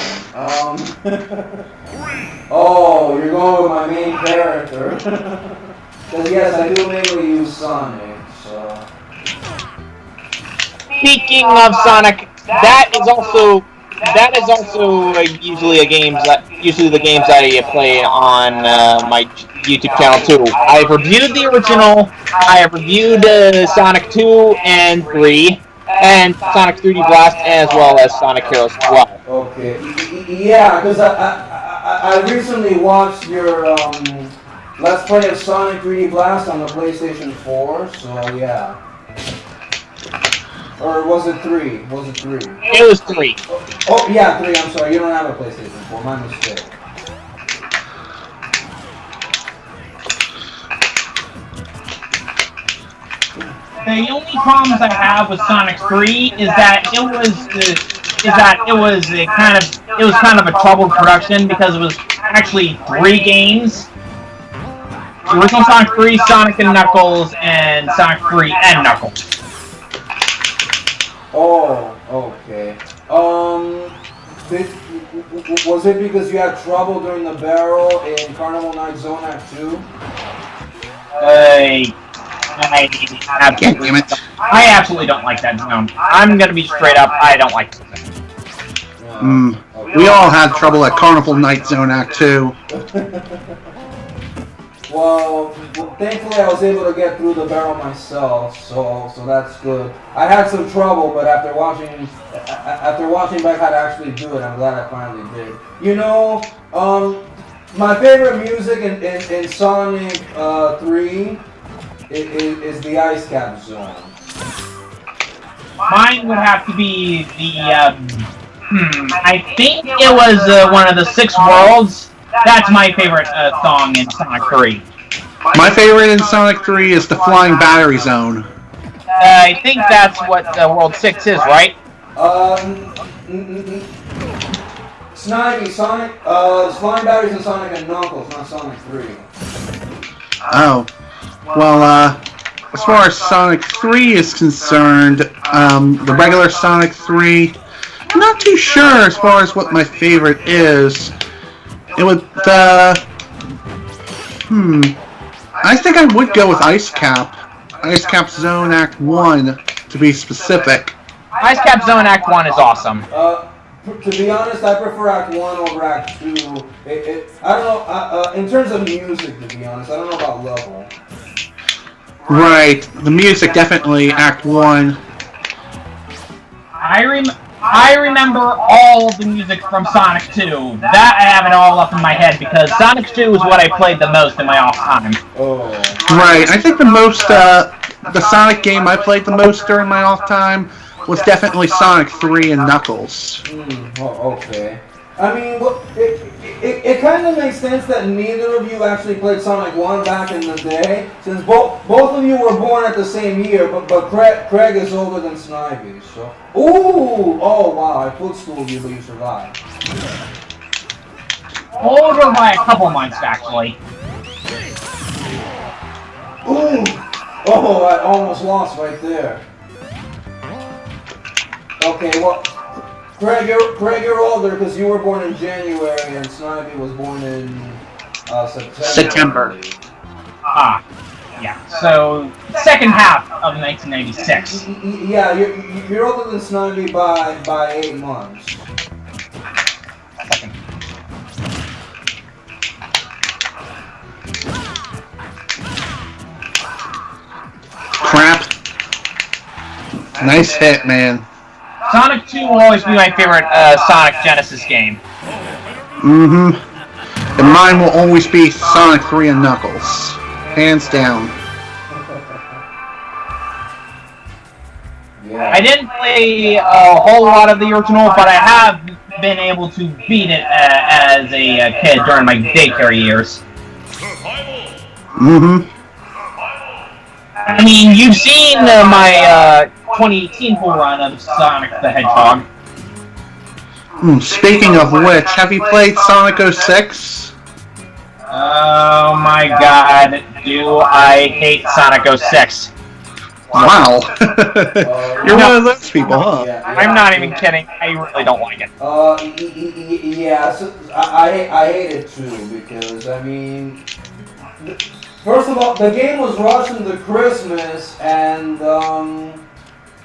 Oh, you're going with my main character. Because yes, I do mainly use Sonic, so. Speaking of Sonic, that is also usually the games that I play on my YouTube channel too. I've reviewed the original. I have reviewed Sonic 2 and 3, and Sonic 3D Blast, as well as Sonic Heroes as well. Okay. Yeah, because I recently watched your Let's Play of Sonic 3D Blast on the PlayStation 4. So yeah. Or was it 3? Was it 3? It was 3. Oh, yeah, 3. I'm sorry. You don't have a PlayStation 4. My mistake. The only problems I have with Sonic 3 is that it was kind of a troubled production because it was actually 3 games The original Sonic 3, Sonic and Knuckles, and Sonic 3 and Knuckles. Oh, okay. Was it because you had trouble during the barrel in Carnival Night Zone Act 2? I absolutely don't like that zone. I'm gonna be straight up, I don't like it. We all had trouble at Carnival Night Zone Act 2. Well, thankfully I was able to get through the barrel myself, so that's good. I had some trouble, but after watching back how to actually do it, I'm glad I finally did. You know, my favorite music in Sonic 3 is the Ice Cap Zone. Mine would have to be the, I think it was one of the 6 worlds. That's my favorite song in Sonic 3. My favorite in Sonic 3 is the Flying Battery Zone. I think that's what World 6 is, right? Snivy, Sonic, Flying Batteries in Sonic and Knuckles, not Sonic 3. Oh. Well, as far as Sonic 3 is concerned, the regular Sonic 3, I'm not too sure as far as what my favorite is. It would, I think I would go with Ice Cap. Ice Cap Zone Act 1, to be specific. Ice Cap Zone Act 1 is awesome. To be honest, I prefer Act 1 over Act 2. I don't know, in terms of music, to be honest, I don't know about level. Right, the music definitely Act 1. I remember all the music from Sonic 2. That I have it all up in my head because Sonic 2 is what I played the most in my off time. Oh. Right, I think the Sonic game I played the most during my off time was definitely Sonic 3 and Knuckles. Oh, okay. I mean, well, it kind of makes sense that neither of you actually played Sonic 1 back in the day, since both of you were born at the same year, but Craig is older than Snivy, so... Ooh! Oh, wow, I footstooled you, but you survived. Older by a couple months, actually. Ooh! Oh, I almost lost right there. Okay, well... Craig, you're older because you were born in January and Snivy was born in September. Ah, yeah. So second half of 1996. Yeah, you're older than Snivy by 8 months. Crap. Nice hit, man. Sonic 2 will always be my favorite Sonic Genesis game. And mine will always be Sonic 3 and Knuckles. Hands down. Yeah. I didn't play a whole lot of the original, but I have been able to beat it as a kid during my daycare years. I mean, you've seen my 2018 full run of Sonic the Hedgehog. Speaking of which, have you played Sonic 06? Oh my god, do I hate Sonic 06. Wow. You're one of those people, huh? Yeah. I'm not even kidding, I really don't like it. Yeah, so I hate it too, because, I mean... First of all, the game was rushed into Christmas, and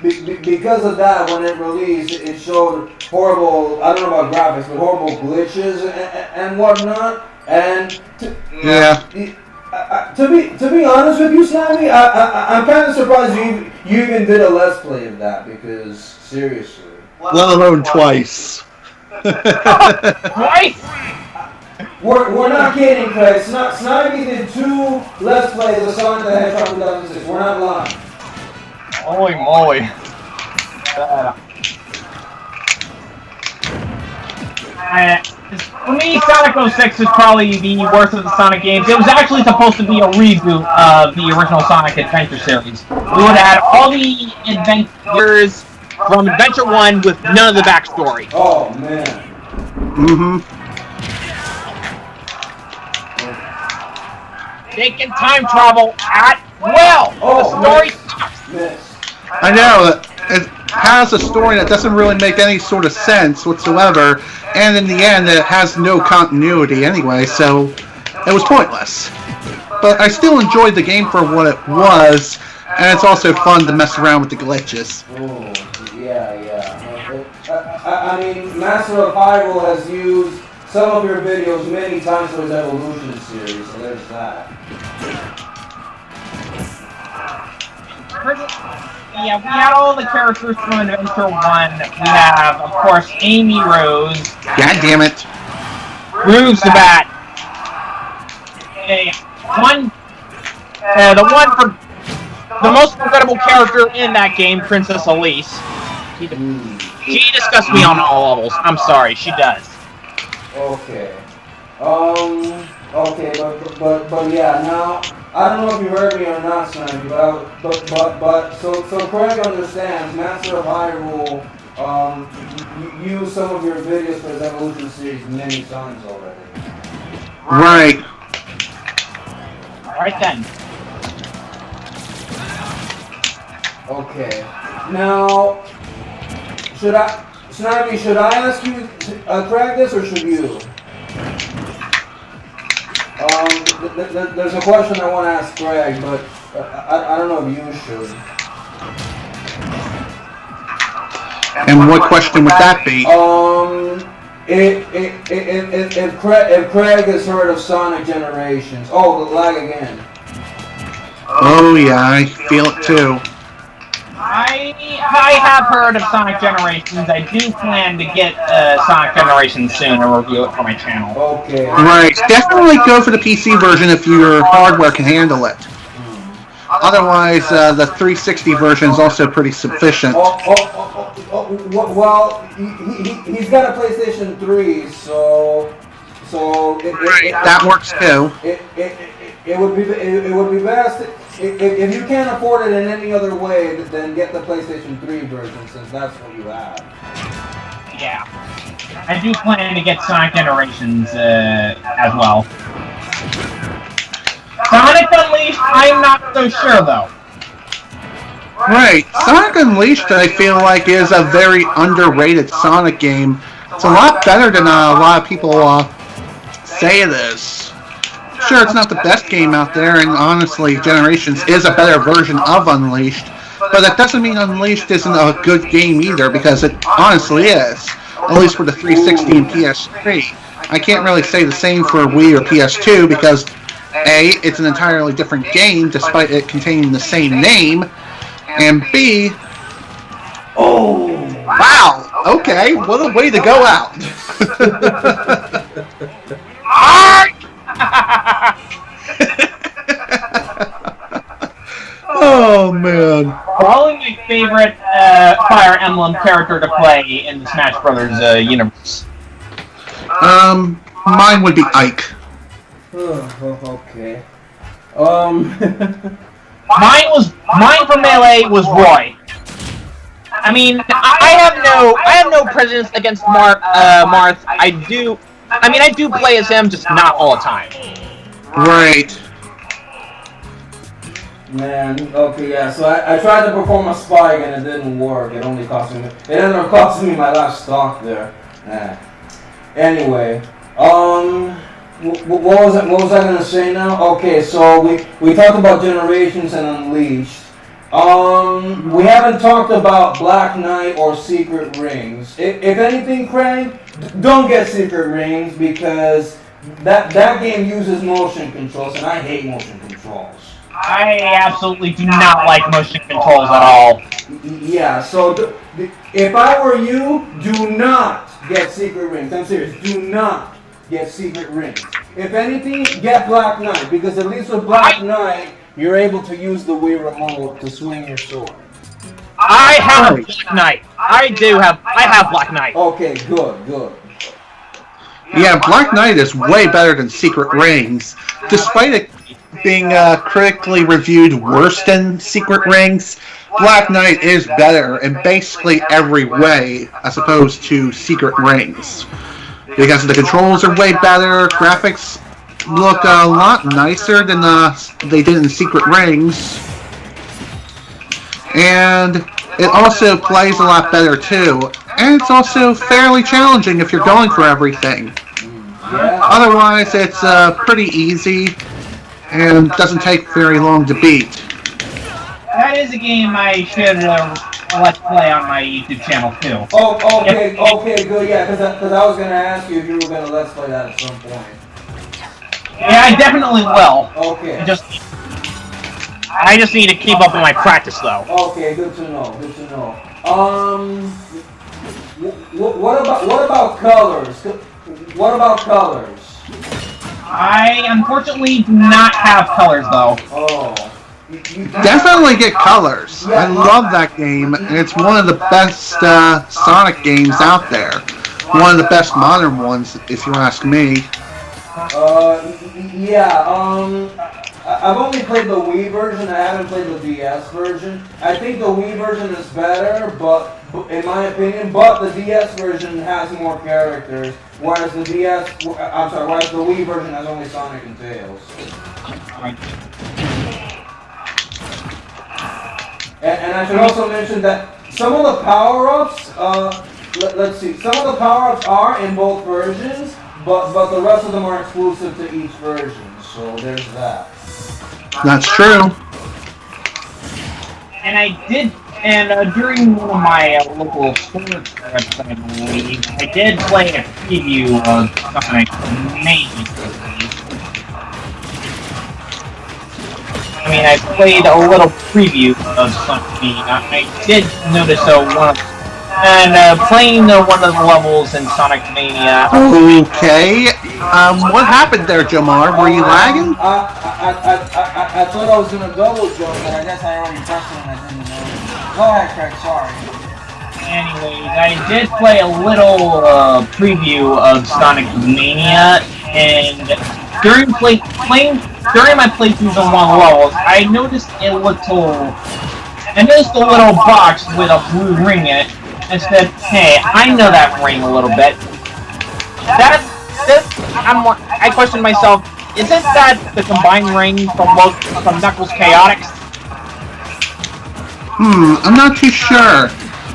because of that, when it released, it showed horrible, I don't know about graphics, but horrible glitches and whatnot. And to be honest with you, Snivy, I'm kind of surprised you even did a Let's Play of that, because seriously. Let alone twice. Twice? We're not kidding, Craig. Snivy did 2 Let's Plays of Sonic the Hedgehog 2006. We're not lying. Holy moly. For me, Sonic 06 is probably the worst of the Sonic games. It was actually supposed to be a reboot of the original Sonic Adventure series. We would have had all the adventures from Adventure 1 with none of the backstory. Oh, man. They can time travel at will. Oh, The story sucks. Miss. I know, it has a story that doesn't really make any sort of sense whatsoever, and in the end it has no continuity anyway, so it was pointless. But I still enjoyed the game for what it was, and it's also fun to mess around with the glitches. Oh, yeah. I mean, Master of Hyrule has used some of your videos many times for his Evolution series, so there's that. Yeah, we had all the characters from Adventure 1. We have, of course, Amy Rose. God damn it. Rouge the Bat. The one for the most forgettable character in that game, Princess Elise. She disgusts me on all levels. I'm sorry, she does. Okay. Okay, but yeah. Now I don't know if you heard me or not, Snivy, but so Craig understands. Master of Hyrule, you used some of your videos for his Evolution series many times already. Right. Alright then. Okay. Now, Snivy, should I ask you, Craig, this, or should you? There's a question I want to ask Craig, but I don't know if you should. And what question would that be? If Craig has heard of Sonic Generations. Oh, the lag again. Oh yeah, I feel it too. I have heard of Sonic Generations. I do plan to get Sonic Generations soon and review it for my channel. Okay. Right, definitely go for the PC version if your hardware can handle it. Otherwise, the 360 version is also pretty sufficient. Well, he's got a PlayStation 3, so That works too. It would be best if you can't afford it in any other way, then get the PlayStation 3 version, since that's what you have. Yeah. I do plan to get Sonic Generations as well. Sonic Unleashed, I'm not so sure though. Right, Sonic Unleashed I feel like is a very underrated Sonic game. It's a lot better than a lot of people say it is. Sure, it's not the best game out there, and honestly, Generations is a better version of Unleashed, but that doesn't mean Unleashed isn't a good game either, because it honestly is, at least for the 360 and PS3. I can't really say the same for Wii or PS2, because A, it's an entirely different game, despite it containing the same name, and B, oh, wow, okay, what a way to go out. Oh man! Probably my favorite Fire Emblem character to play in the Smash Brothers universe. Mine would be Ike. Okay. Mine for Melee was Roy. I mean, I have no prejudice against Marth. I do play as him, just not all the time. Right. Man, okay, yeah. So I tried to perform a spike and it didn't work. It ended up costing me my last stock there. Anyway, what was I gonna say now? Okay, so we talked about Generations and Unleashed. We haven't talked about Black Knight or Secret Rings. If anything, Craig, don't get Secret Rings, because that game uses motion controls, and I hate motion controls. I absolutely do not like motion controls at all. Yeah, so if I were you, do not get Secret Rings. I'm serious, do not get Secret Rings. If anything, get Black Knight, because at least with Black Knight, you're able to use the Wii remote to swing your sword. I have Black Knight. I have Black Knight. Okay, good. Yeah, Black Knight is way better than Secret Rings. Despite it being critically reviewed worse than Secret Rings, Black Knight is better in basically every way as opposed to Secret Rings. Because the controls are way better, graphics look a lot nicer than they did in Secret Rings. And it also plays a lot better too. And it's also fairly challenging if you're going for everything. Yeah. Otherwise, it's pretty easy and doesn't take very long to beat. That is a game I should let's play on my YouTube channel too. Oh, okay, good, yeah, because I was going to ask you if you were going to let's play that at some point. Yeah, I definitely will. Okay. I just need to keep up with my practice, though. Okay, good to know. What about colors? What about colors? I unfortunately do not have colors though. Oh. Definitely get colors. I love that game, and it's one of the best Sonic games out there. One of the best modern ones, if you ask me. I've only played the Wii version. I haven't played the DS version. I think the Wii version is better, but in my opinion, but the DS version has more characters, whereas the whereas the Wii version has only Sonic and Tails. And I should also mention that some of the power-ups, let's see, some of the power-ups are in both versions, but the rest of them are exclusive to each version, so there's that. That's true. And I did, during one of my local store trips, I believe, I did play a preview of Sonic Mania. I mean, I played a little preview of Sonic Mania. I did notice playing one of the levels in Sonic Mania. Okay. What happened there, Jamar? Were you lagging? I thought I was gonna double jump, but I guess I already pressed it and I didn't know. Go ahead, Craig. Sorry. Anyways, I did play a little preview of Sonic Mania, and during my playthroughs on one of the levels, I noticed a little box with a blue ring in it, and said, "Hey, I know that ring a little bit." I questioned myself, isn't that the combined ring from Knuckles Chaotix? I'm not too sure.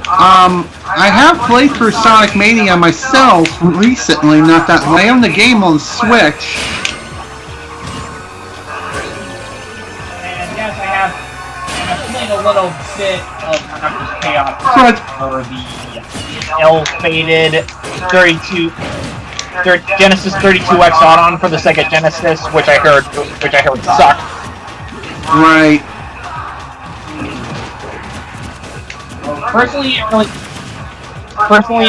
I have played through Sonic Mania myself recently, not that long. I own the game on Switch. And yes, I have played a little bit of Knuckles Chaotix for the ill-fated Genesis 32X Add-on for the Sega Genesis, which I heard sucked. Right. Personally,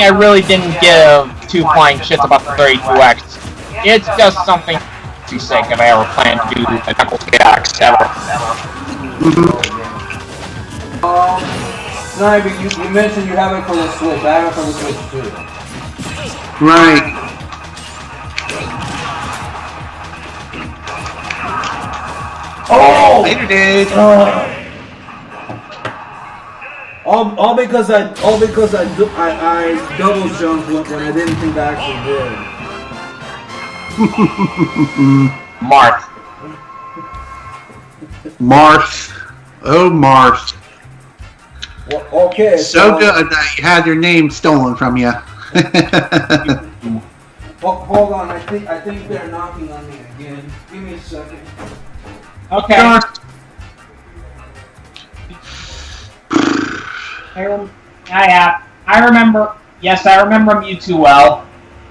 I really didn't give two flying shits about the 32X. It's just something to sake if I ever plan to do a Knuckles Chaotix ever. Snivy, you mentioned you have it for the Switch. I have it for the Switch too. Right. Oh! Later, dude. All because I double jumped when I didn't think I actually did. Marth. Marth. Oh, Marth. Well, okay. So good that you had your name stolen from you. Hold on, I think they're knocking on me again. Give me a second. Okay. I remember Mewtwo well.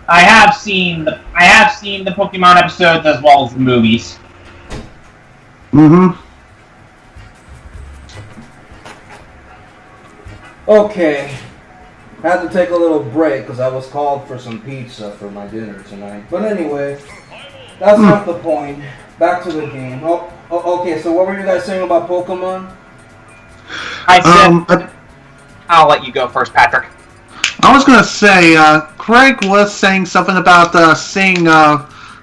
I have seen the Pokemon episodes as well as the movies. Okay. I had to take a little break because I was called for some pizza for my dinner tonight. But anyway, that's not the point. Back to the game. Okay, so what were you guys saying about Pokemon? I said, I'll let you go first, Patrick. I was going to say, Craig was saying something about seeing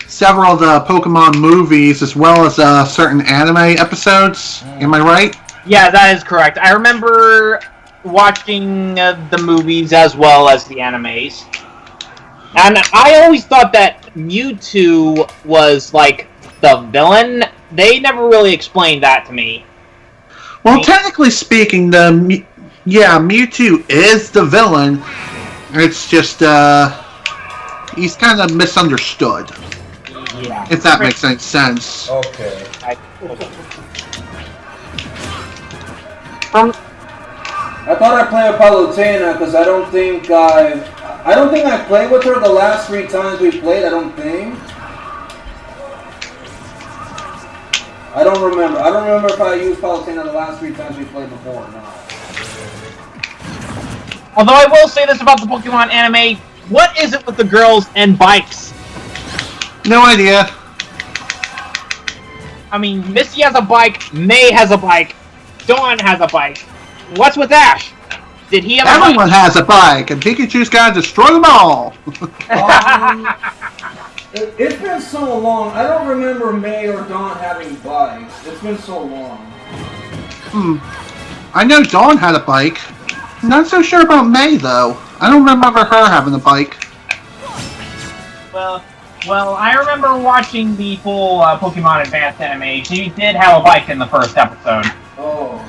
several of the Pokemon movies as well as certain anime episodes. Am I right? Yeah, that is correct. I remember watching the movies as well as the animes. And I always thought that Mewtwo was like the villain. They never really explained that to me. Well, technically speaking, Mewtwo is the villain. It's just, he's kind of misunderstood. Yeah. If that makes any sense. Okay. I thought I played with Palutena because I don't think I played with her the last 3 times we played. I don't think. I don't remember. I don't remember if I used Palutena the last 3 times we played before or not. Although I will say this about the Pokemon anime, what is it with the girls and bikes? No idea. I mean, Misty has a bike, May has a bike, Dawn has a bike. What's with Ash? Did he have a Everyone has a bike, and Pikachu's gotta destroy them all. It's been so long. I don't remember May or Dawn having bikes. It's been so long. I know Dawn had a bike. Not so sure about May, though. I don't remember her having a bike. Well, I remember watching the full Pokemon Advanced anime. She did have a bike in the first episode. Okay.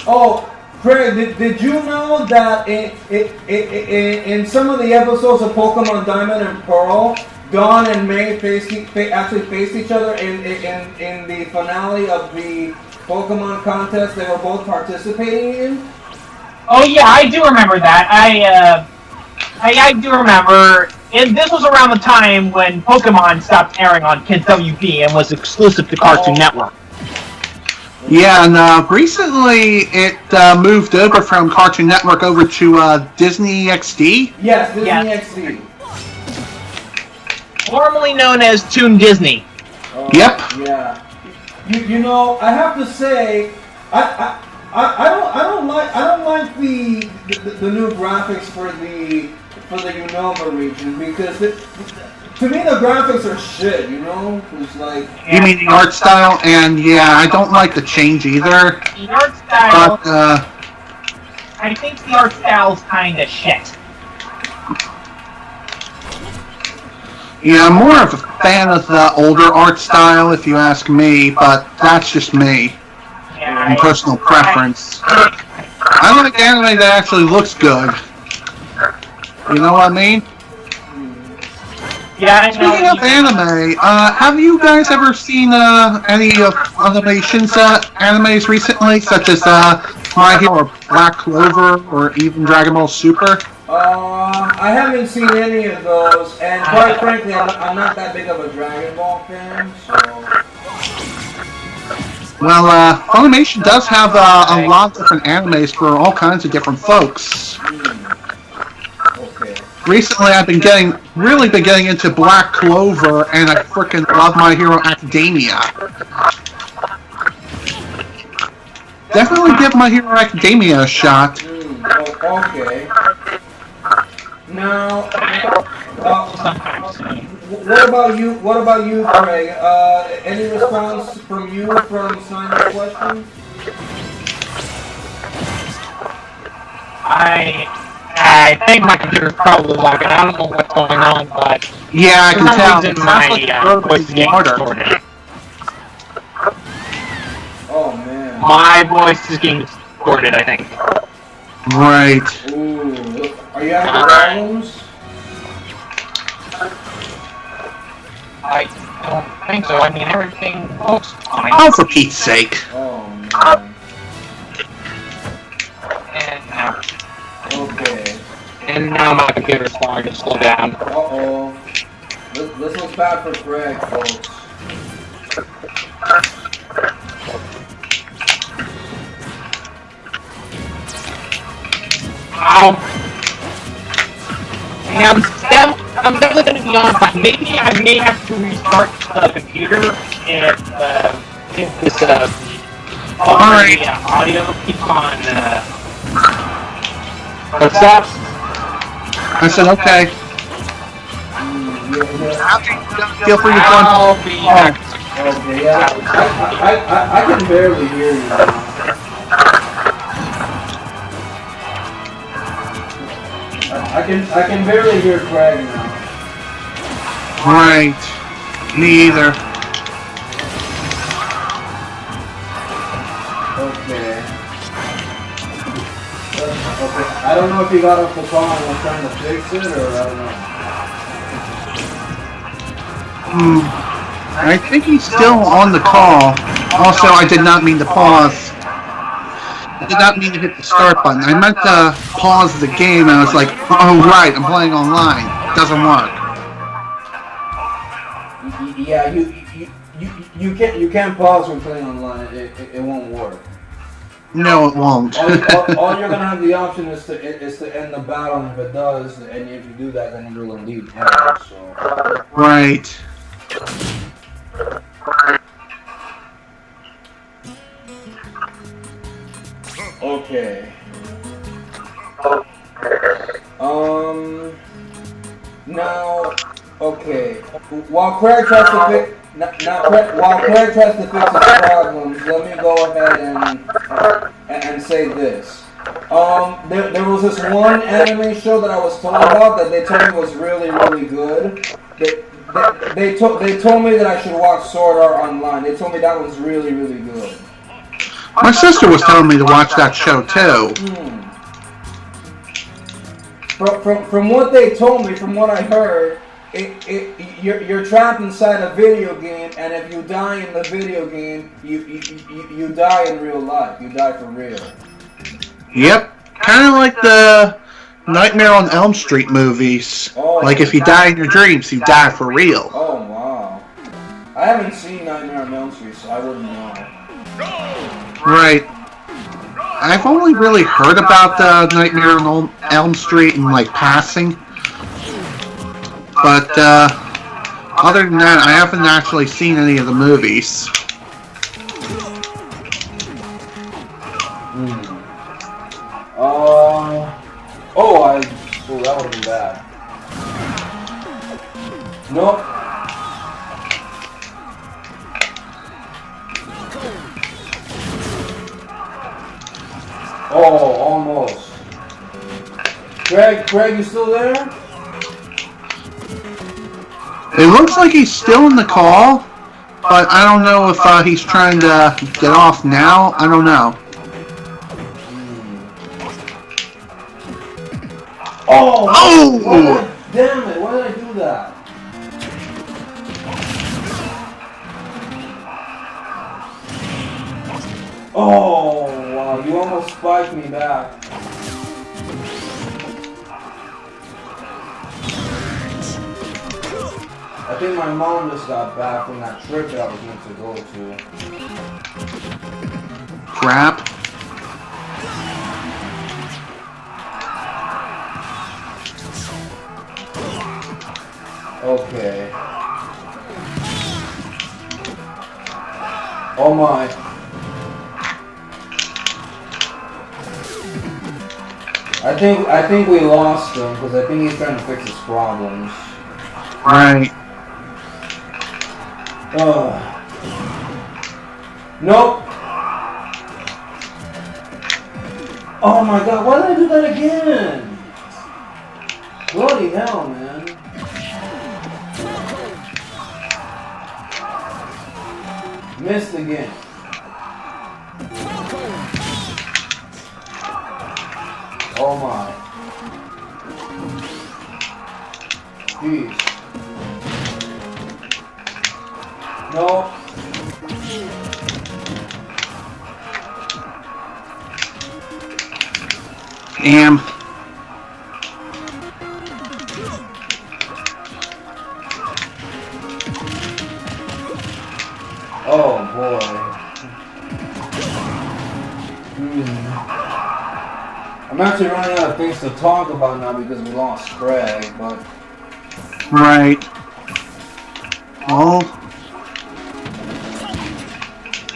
Oh, Craig, did you know that in some of the episodes of Pokemon Diamond and Pearl, Dawn and May actually faced each other in the finale of the Pokemon contest they were both participating in? Oh yeah, I do remember that. I do remember. And this was around the time when Pokemon stopped airing on Kids WB and was exclusive to Cartoon Network. Yeah, and recently it moved over from Cartoon Network over to Disney XD. Yes, Disney XD. Formerly known as Toon Disney. Yep. Yeah. You know, I have to say, I don't like the new graphics for the Unova region because to me the graphics are shit. You know, it's like. You mean the art style? And yeah, I don't like the change either. The art style. But I think the art style's kind of shit. yeah, I'm more of a fan of the older art style, if you ask me. But that's just me. And personal preference. I like anime that actually looks good. You know what I mean? Yeah. Speaking of anime, have you guys ever seen any of Animation's animes recently, such as My Hero or Black Clover or even Dragon Ball Super? I haven't seen any of those, and quite frankly, I'm not that big of a Dragon Ball fan, so. Well, Funimation does have a lot of different animes for all kinds of different folks. Okay. Recently, I've been really been getting into Black Clover, and I frickin' love My Hero Academia. Definitely give My Hero Academia a shot. Okay. Now, what about you, Craig? Any response from you from Simon's question? I think my computer's probably lagging. I don't know what's going on, but Yeah, I can tell. It my voice is getting distorted. Oh man. My voice is getting distorted, I think. Right. Ooh, are you having problems? I don't think so. I mean, everything looks fine. Oh, for Pete's sake. Oh man. And now, Okay. my computer's starting to slow down. Uh-oh. This looks bad for Greg, folks. I'm definitely going to be on fine. Maybe I may have to restart the computer if this audio keeps on. What's that? I said, okay. Feel free to join. I'll be back. Okay, yeah. I can barely hear you. I can barely hear Craig now. Right. Me either. Okay. Okay. I don't know if he got off the call and was trying to fix it, or I don't know. I think he's still on the call. Also, I did not mean to pause. I did not mean to hit the start button. I meant to pause the game, and I was like, oh right, I'm playing online. It doesn't work. Yeah, you can't pause when playing online. It won't work. No, it won't. all you're gonna have the option is to end the battle, and if it does, and if you do that, then you're gonna leave. So. Right. Okay. Now, okay. While Craig tries to fix, while Craig tries to fix his problems, let me go ahead and say this. There was this one anime show that I was told about that they told me was really, really good. They told me that I should watch Sword Art Online. They told me that was really, really good. My sister was telling me to watch that show too. From what they told me, from what I heard, you're trapped inside a video game, and if you die in the video game, you die in real life. You die for real. Yep, kind of like the Nightmare on Elm Street movies. Oh, like if you die in your dreams, you die for real. Oh wow! I haven't seen Nightmare on Elm Street, so I wouldn't know. Right. I've only really heard about the Nightmare on Elm Street in like passing. But other than that, I haven't actually seen any of the movies. Oh, that would have been bad. Nope. Oh, almost. Craig, you still there? It looks like he's still in the call, but I don't know if he's trying to get off now. I don't know. Oh! Damn it, why did I do that? Oh, wow, you almost spiked me back. I think my mom just got back from that trip that I was meant to go to. Crap. Okay. Oh my. I think we lost him because I think he's trying to fix his problems. Right. Nope. Oh my god, why did I do that again? Bloody hell, man. Missed again. Oh my. Jeez. No. Damn. Oh boy. I'm actually running out of things to talk about now because we lost Craig, but... Right. Well,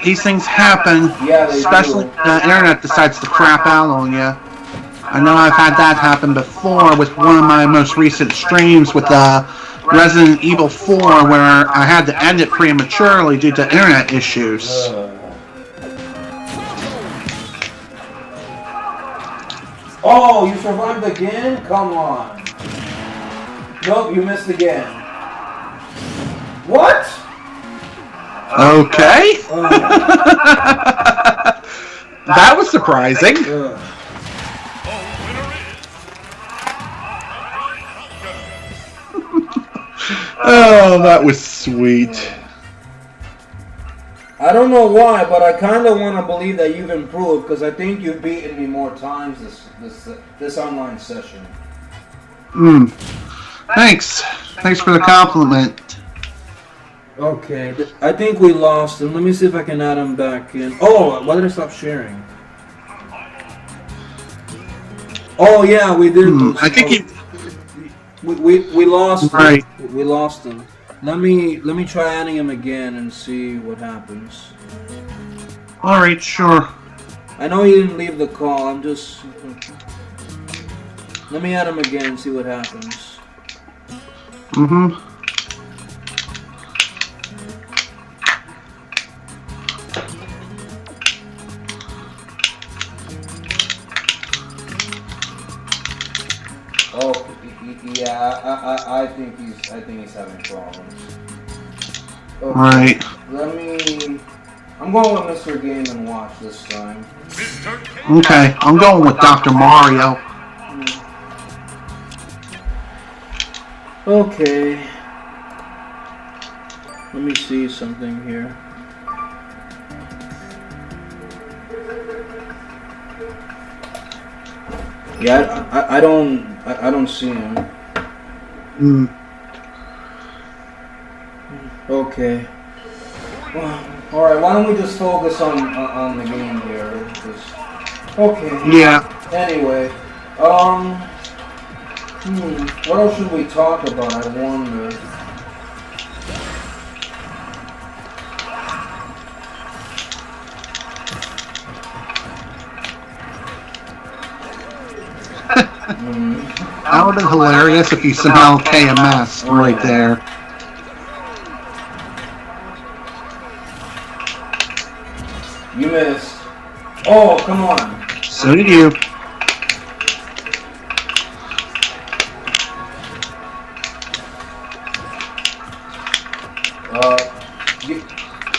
these things happen, yeah, they especially do. when the internet decides to crap out on you. I know I've had that happen before with one of my most recent streams with Resident Evil 4, where I had to end it prematurely due to internet issues. Oh, you survived again? Come on. Nope, you missed again. What? Okay. That was surprising. Oh, that was sweet. I don't know why, but I kind of want to believe that you've improved because I think you've beaten me more times this online session. Thanks. Thanks for the compliment. Okay, I think we lost him. Let me see if I can add him back in. Oh, why did I stop sharing? Oh yeah, we did lose. I think we lost him. Right. We lost him. Let me try adding him again and see what happens. All right, sure. I know he didn't leave the call. I'm just. Let me add him again and see what happens. Oh, yeah. I think he's having problems. Okay. Right. I'm going with Mr. Game and Watch this time. Okay, I'm going with Dr. Mario. Okay. Let me see something here. Yeah, I don't see him. Okay. All right. Why don't we just focus on the game here? Okay. Yeah. Anyway, what else should we talk about? I wonder. That would have been hilarious if you somehow KMS right there. You missed. Oh, come on. So did you.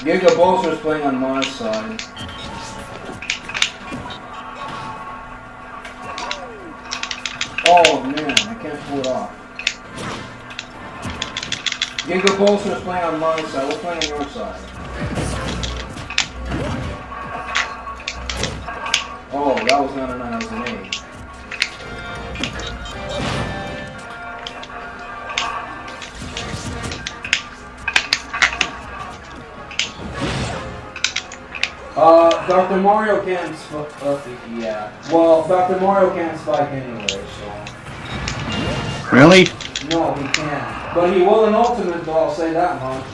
Giga Bolster's playing on my side. Oh man, I can't pull it off. Giga Bolster's playing on my side. We're playing on your side. Oh, that was not a 9, that was an 8. Dr. Mario can't yeah. Well, Dr. Mario can't spike anyway, so. Really? No, he can't. But he will in Ultimate, though, I'll say that much.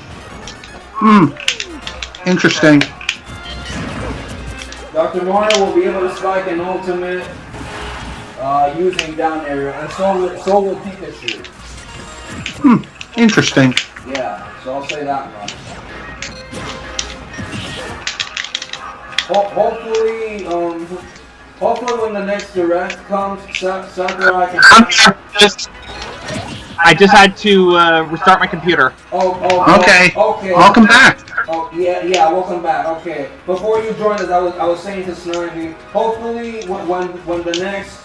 Interesting. Dr. Mario will be able to spike in Ultimate using down area, and so will Pikachu. Interesting. Yeah, so I'll say that much. Hopefully when the next direct comes, Sakurai can. I just had to restart my computer. Okay. Okay. Welcome back. Oh yeah, welcome back. Okay. Before you joined us, I was saying to Snivy, hopefully when the next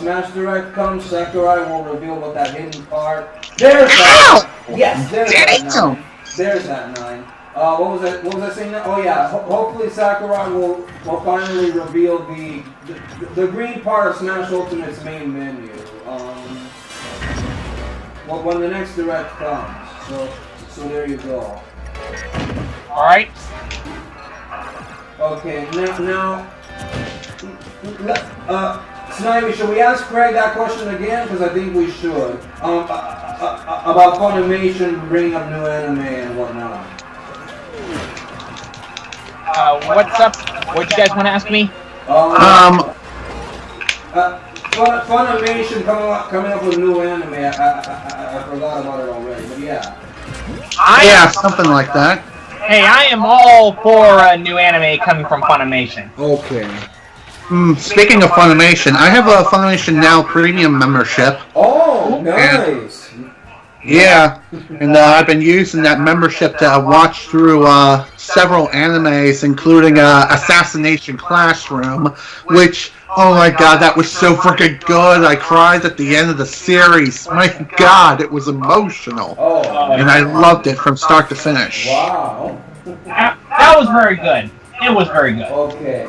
Smash Direct comes, Sakurai will reveal what that hidden part. There's that. Yes, there's that 9. There's that 9. What was I saying now? Oh yeah, hopefully Sakurai will finally reveal the green part of Smash Ultimate's main menu. When the next direct comes. So there you go. Alright. Okay, now Snivy, should we ask Craig that question again? Because I think we should. About Funimation bringing up new anime and whatnot. What's up? What you guys want to ask me? Funimation coming up with new anime. I forgot about it already, but yeah. Yeah, something like that. Hey, I am all for new anime coming from Funimation. Okay. Speaking of Funimation, I have a Funimation Now Premium membership. Oh, nice. Yeah, and I've been using that membership to watch through several animes, including Assassination Classroom, which, oh my god, that was so freaking good. I cried at the end of the series. My god, it was emotional. Oh, and I loved it from start to finish. wow. That was very good. It was very good. Okay.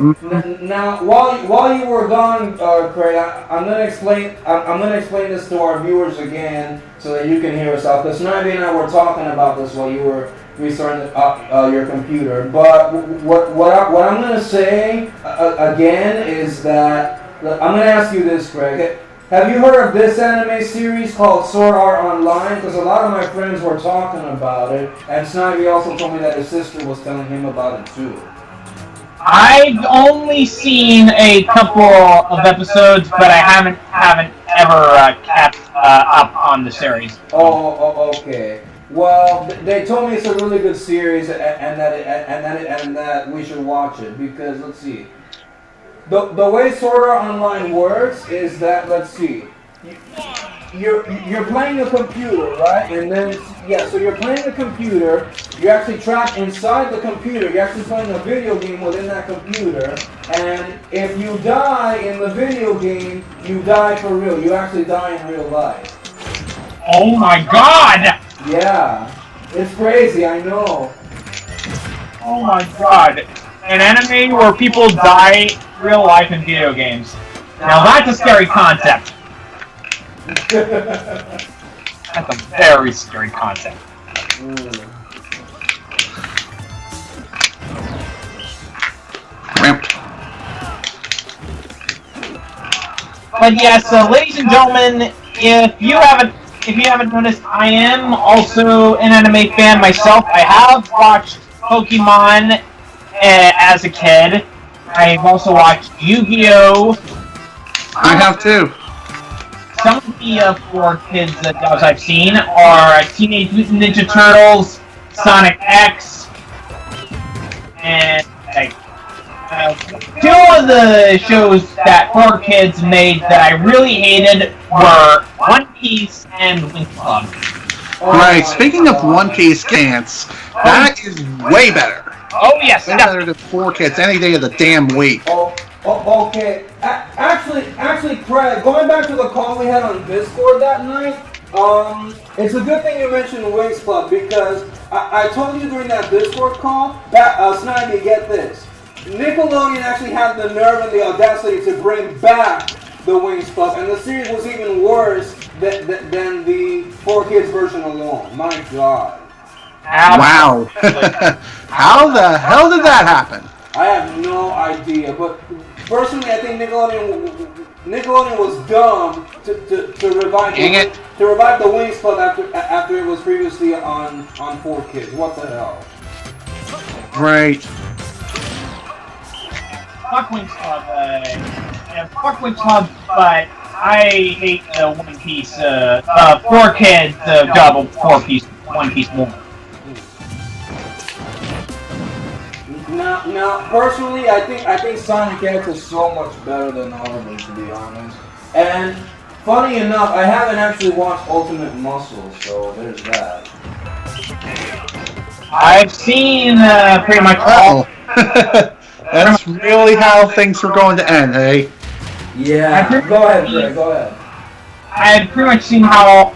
Now, while you were gone, Craig, I'm gonna explain. I'm gonna explain this to our viewers again, so that you can hear us out. Because Snivy and I were talking about this while you were restarting your computer. But what I'm gonna say again is that I'm gonna ask you this, Craig. Have you heard of this anime series called Sword Art Online? Because a lot of my friends were talking about it, and Snivy also told me that his sister was telling him about it too. I've only seen a couple of episodes, but I haven't ever kept up on the series. Oh, okay. Well, they told me it's a really good series, and that we should watch it because let's see. The way Sword Art Online works is that let's see. You're playing a computer, right? And then so you're playing a computer. You're actually trapped inside the computer. You're actually playing a video game within that computer. And if you die in the video game, you die for real. You actually die in real life. Oh my god! Yeah, it's crazy. I know. Oh my god! An anime where people die in real life in video games. Now that's a scary concept. That's a very scary concept. But yes, ladies and gentlemen, if you haven't noticed, I am also an anime fan myself. I have watched Pokemon as a kid. I've also watched Yu-Gi-Oh! I have too. Some of the 4Kids dubs I've seen are Teenage Mutant Ninja Turtles, Sonic X, and two of the shows that 4Kids made that I really hated were One Piece and Wing Club. Right, speaking of One Piece dance, that is way better. Oh yes, Way better than 4Kids any day of the damn week. Okay. Actually, Craig, going back to the call we had on Discord that night, it's a good thing you mentioned Wings Club because I told you during that Discord call that, Snivy, get this. Nickelodeon actually had the nerve and the audacity to bring back the Wings Club, and the series was even worse than the 4Kids version alone. My God. Wow. How the hell did that happen? I have no idea, but personally, I think Nickelodeon was dumb to revive the Wings Club after it was previously on 4Kids. What the hell? Right. Fuck Wings Club, fuck Wings Club, but I hate the One Piece, 4Kids dub of One Piece more. Now, personally, I think Sonic X is so much better than all of them, to be honest. And funny enough, I haven't actually watched Ultimate Muscle, so there's that. I've seen pretty much all. That's really how things were going to end, eh? Yeah. Go ahead, Greg. Go ahead. I've pretty much seen all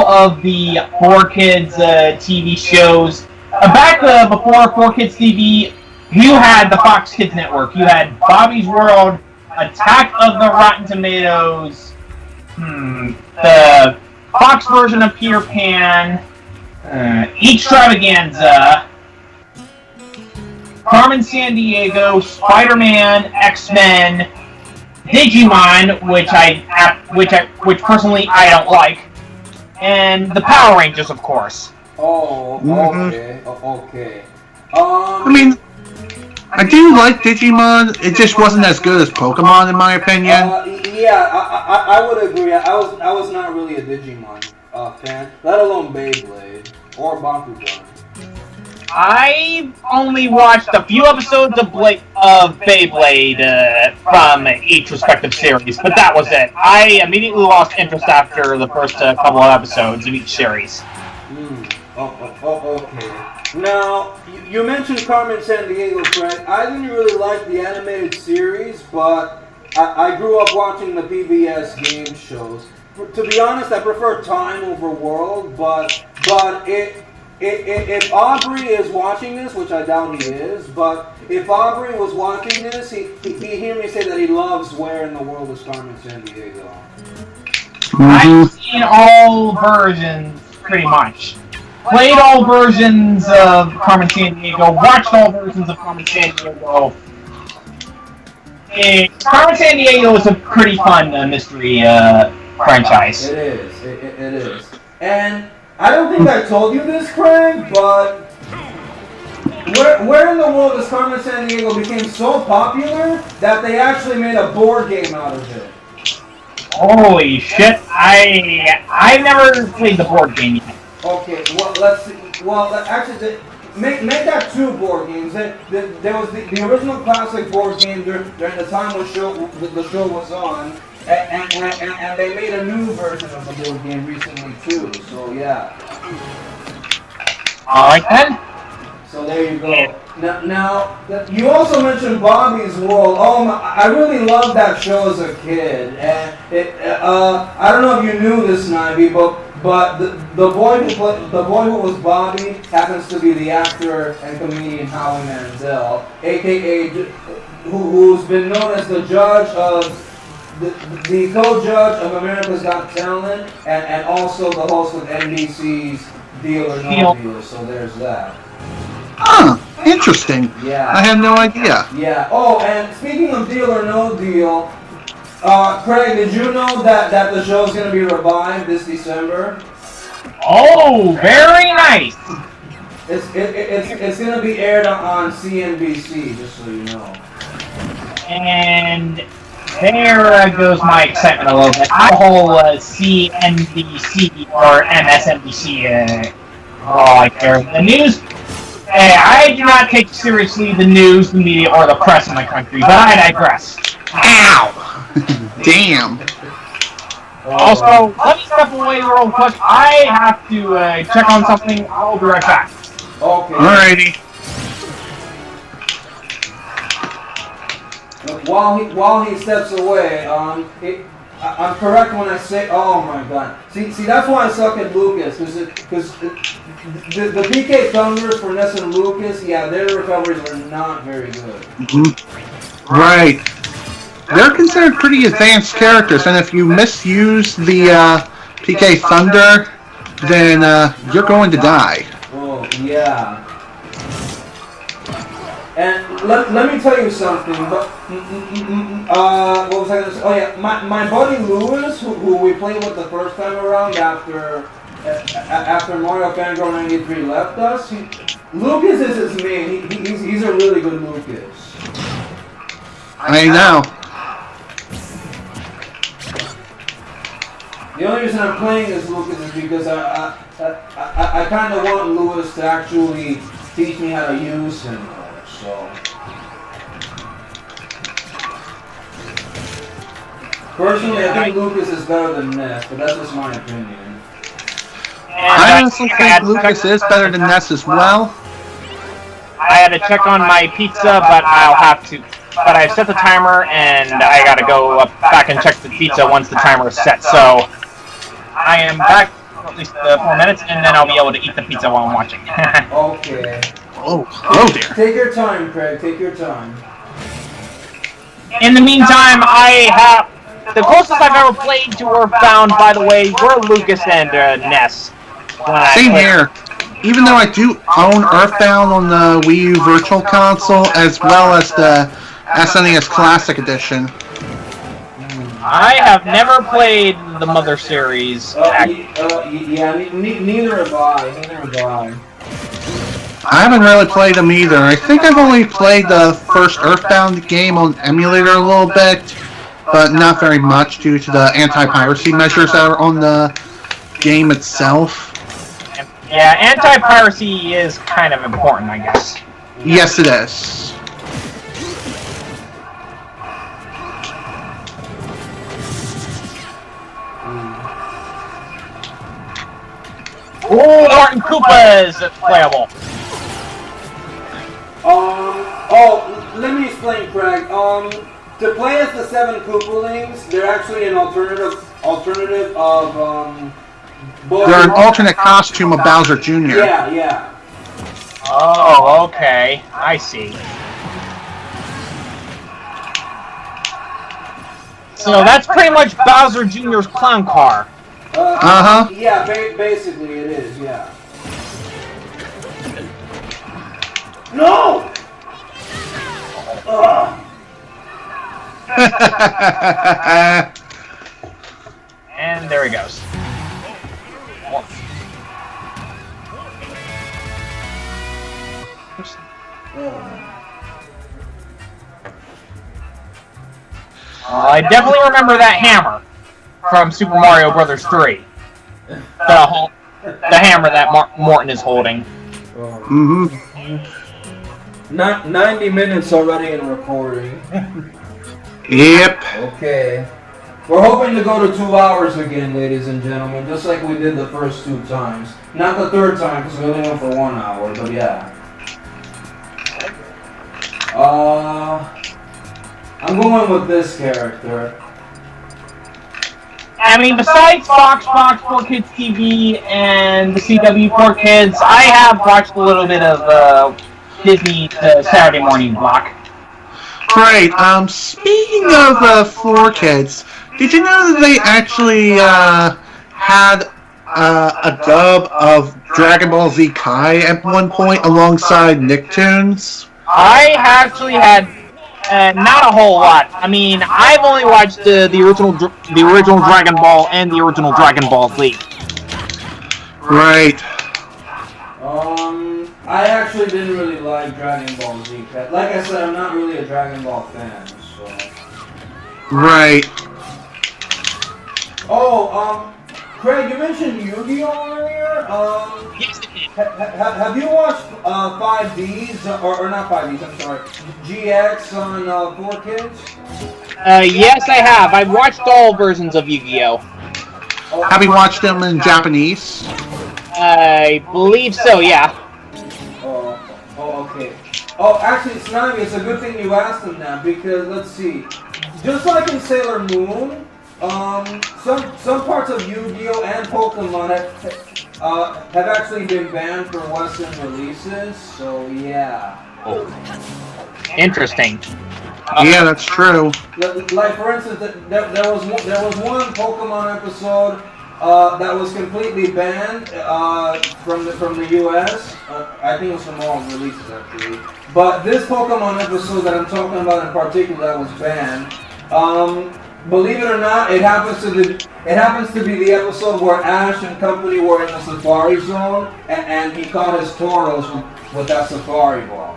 of the 4Kids TV shows. Back before 4Kids TV, you had the Fox Kids Network. You had Bobby's World, Attack of the Rotten Tomatoes, the Fox version of Peter Pan, Extravaganza, Carmen Sandiego, Spider-Man, X-Men, Digimon, which personally I don't like, and the Power Rangers, of course. Oh, okay. I mean, I do like Digimon. It just wasn't as good as Pokemon, in my opinion. I would agree. I was not really a Digimon fan, let alone Beyblade or Bakugan. I only watched a few episodes of Beyblade from each respective series, but that was it. I immediately lost interest after the first couple of episodes of each series. Okay. Now, you mentioned Carmen Sandiego, Craig. I didn't really like the animated series, but I grew up watching the PBS game shows. To be honest, I prefer Time over World, but if Aubrey is watching this, which I doubt he is, but if Aubrey was watching this, he'd hear me say that he loves Where in the World is Carmen Sandiego. I've seen all versions, pretty much. Played all versions of Carmen Sandiego, watched all versions of Carmen Sandiego. Carmen Sandiego is a pretty fun mystery franchise. It is. And I don't think I told you this, Craig, but where in the world is Carmen Sandiego became so popular that they actually made a board game out of it? Holy shit! I never played the board game yet. Okay, well let's see. Well, actually, make that 2 board games. There was the original classic board game during the time the show was on. And they made a new version of the board game recently too, so yeah. Alright then. So there you go. Now you also mentioned Bobby's World. Oh my, I really loved that show as a kid. And I don't know if you knew this, Snivy, but the boy who was Bobby happens to be the actor and comedian Howie Mandel, aka who's been known as the judge of the co-judge of America's Got Talent, and also the host of NBC's Deal or No Deal, so there's that. Huh, interesting. Yeah. I had no idea. Yeah. Oh, and speaking of Deal or No Deal, Craig, did you know that the show's going to be revived this December? Oh, very nice! It's going to be aired on CNBC, just so you know. And there goes my excitement a little bit. The whole CNBC or MSNBC, I care. The news, I do not take seriously the news, the media, or the press in my country, but I digress. Ow! Damn. Also, let me step away real quick. I have to check on something. I'll be right back. Okay. Alrighty. While he steps away, I'm correct when I say, oh my god. See, that's why I suck at Lucas, because the PK Thunders for Ness and Lucas, yeah, their recoveries are not very good. Mm-hmm. Right. They're considered pretty advanced characters, and if you misuse the PK Thunder, then you're going to die. Oh, yeah. And let me tell you something, but what was I going to say? Oh yeah, my buddy Lewis, who we played with the first time around after Mario Fangirl 93 left us, Lucas is his main. He's a really good Lucas. I know. The only reason I'm playing as Lucas is because I kind of want Lewis to actually teach me how to use him. So. Personally, I think Lucas is better than Ness, but that's just my opinion. I honestly think Lucas is better than Ness as well. I had to check on my pizza, but I'll have to. But I set the timer, and I gotta go back and check the pizza once the timer is set. So I am back for at least 4 minutes, and then I'll be able to eat the pizza while I'm watching. Okay. Oh dear. Take your time, Craig. Take your time. In the meantime, I have the closest I've ever played to Earthbound, by the way, were Lucas and Ness. Same here. Even though I do own Earthbound on the Wii U Virtual Console, as well as the SNES Classic Edition. I have never played the Mother series. Yeah, neither have I. I haven't really played them either. I think I've only played the first Earthbound game on emulator a little bit, but not very much due to the anti-piracy measures that are on the game itself. Yeah, anti-piracy is kind of important, I guess. Yes, it is. Ooh, Martin Koopa is playable. Let me explain, Craig. To play as the 7 Koopalings, they're actually an alternative of They're an alternate costume of Bowser Jr. Yeah. Oh, okay. I see. So that's pretty much Bowser Jr.'s clown car. Yeah, basically it is, yeah. No! And there he goes. I definitely remember that hammer from Super Mario Brothers 3. The hammer that Morton is holding. Mm-hmm. 90 minutes already in recording. Yep. Okay. We're hoping to go to 2 hours again, ladies and gentlemen, just like we did the first 2 times. Not the third time, because we only went for 1 hour, but yeah. I'm going with this character. I mean, besides Fox 4 Kids TV and the CW 4 Kids, I have watched a little bit of Disney Saturday morning block. Great. Speaking of 4 Kids, did you know that they actually had a dub of Dragon Ball Z Kai at one point alongside Nicktoons? I actually had not a whole lot. I mean, I've only watched the original Dragon Ball and the original Dragon Ball Z. Right. I actually didn't really like Dragon Ball Z. Like I said, I'm not really a Dragon Ball fan, so. Right. Oh, Craig, you mentioned Yu-Gi-Oh earlier. Yes, it did. Have you watched 5Ds or not 5Ds? I'm sorry, GX on 4 Kids? Yes, I have. I've watched all versions of Yu-Gi-Oh. Have you watched them in Japanese? I believe so. Yeah. Oh, okay. Oh, actually, Snivy, it's a good thing you asked him now because let's see. Just like in Sailor Moon, some parts of Yu-Gi-Oh and Pokemon have actually been banned for Western releases. So yeah. Oh. Interesting. Yeah, that's true. Like for instance, there was one Pokemon episode that was completely banned from the U.S. I think it was from all releases actually. But this Pokemon episode that I'm talking about in particular that was banned. Believe it or not, it happens to be the episode where Ash and company were in the Safari Zone, and he caught his Tauros with that Safari Ball.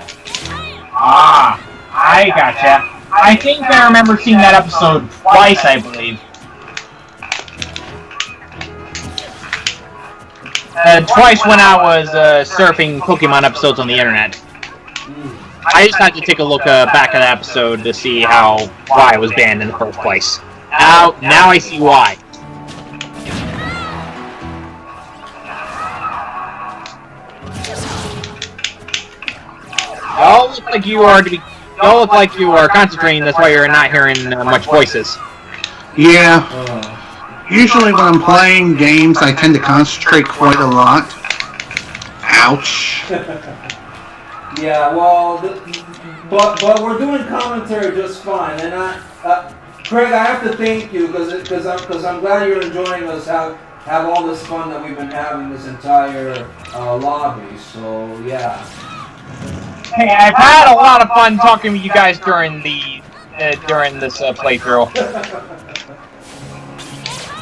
Ah, I gotcha. I think I remember seeing that episode twice, I believe. Twice when I was surfing Pokemon episodes on the internet. I just had to take a look back at the episode to see why it was banned in the first place. Now I see why. Y'all look like you are concentrating. That's why you're not hearing much voices. Yeah. Usually when I'm playing games, I tend to concentrate quite a lot. Ouch. Yeah, well, but we're doing commentary just fine, and Craig, I have to thank you because I'm glad you're enjoying us have all this fun that we've been having this entire lobby. So yeah. Hey, I've had a lot of fun talking with you guys during this playthrough.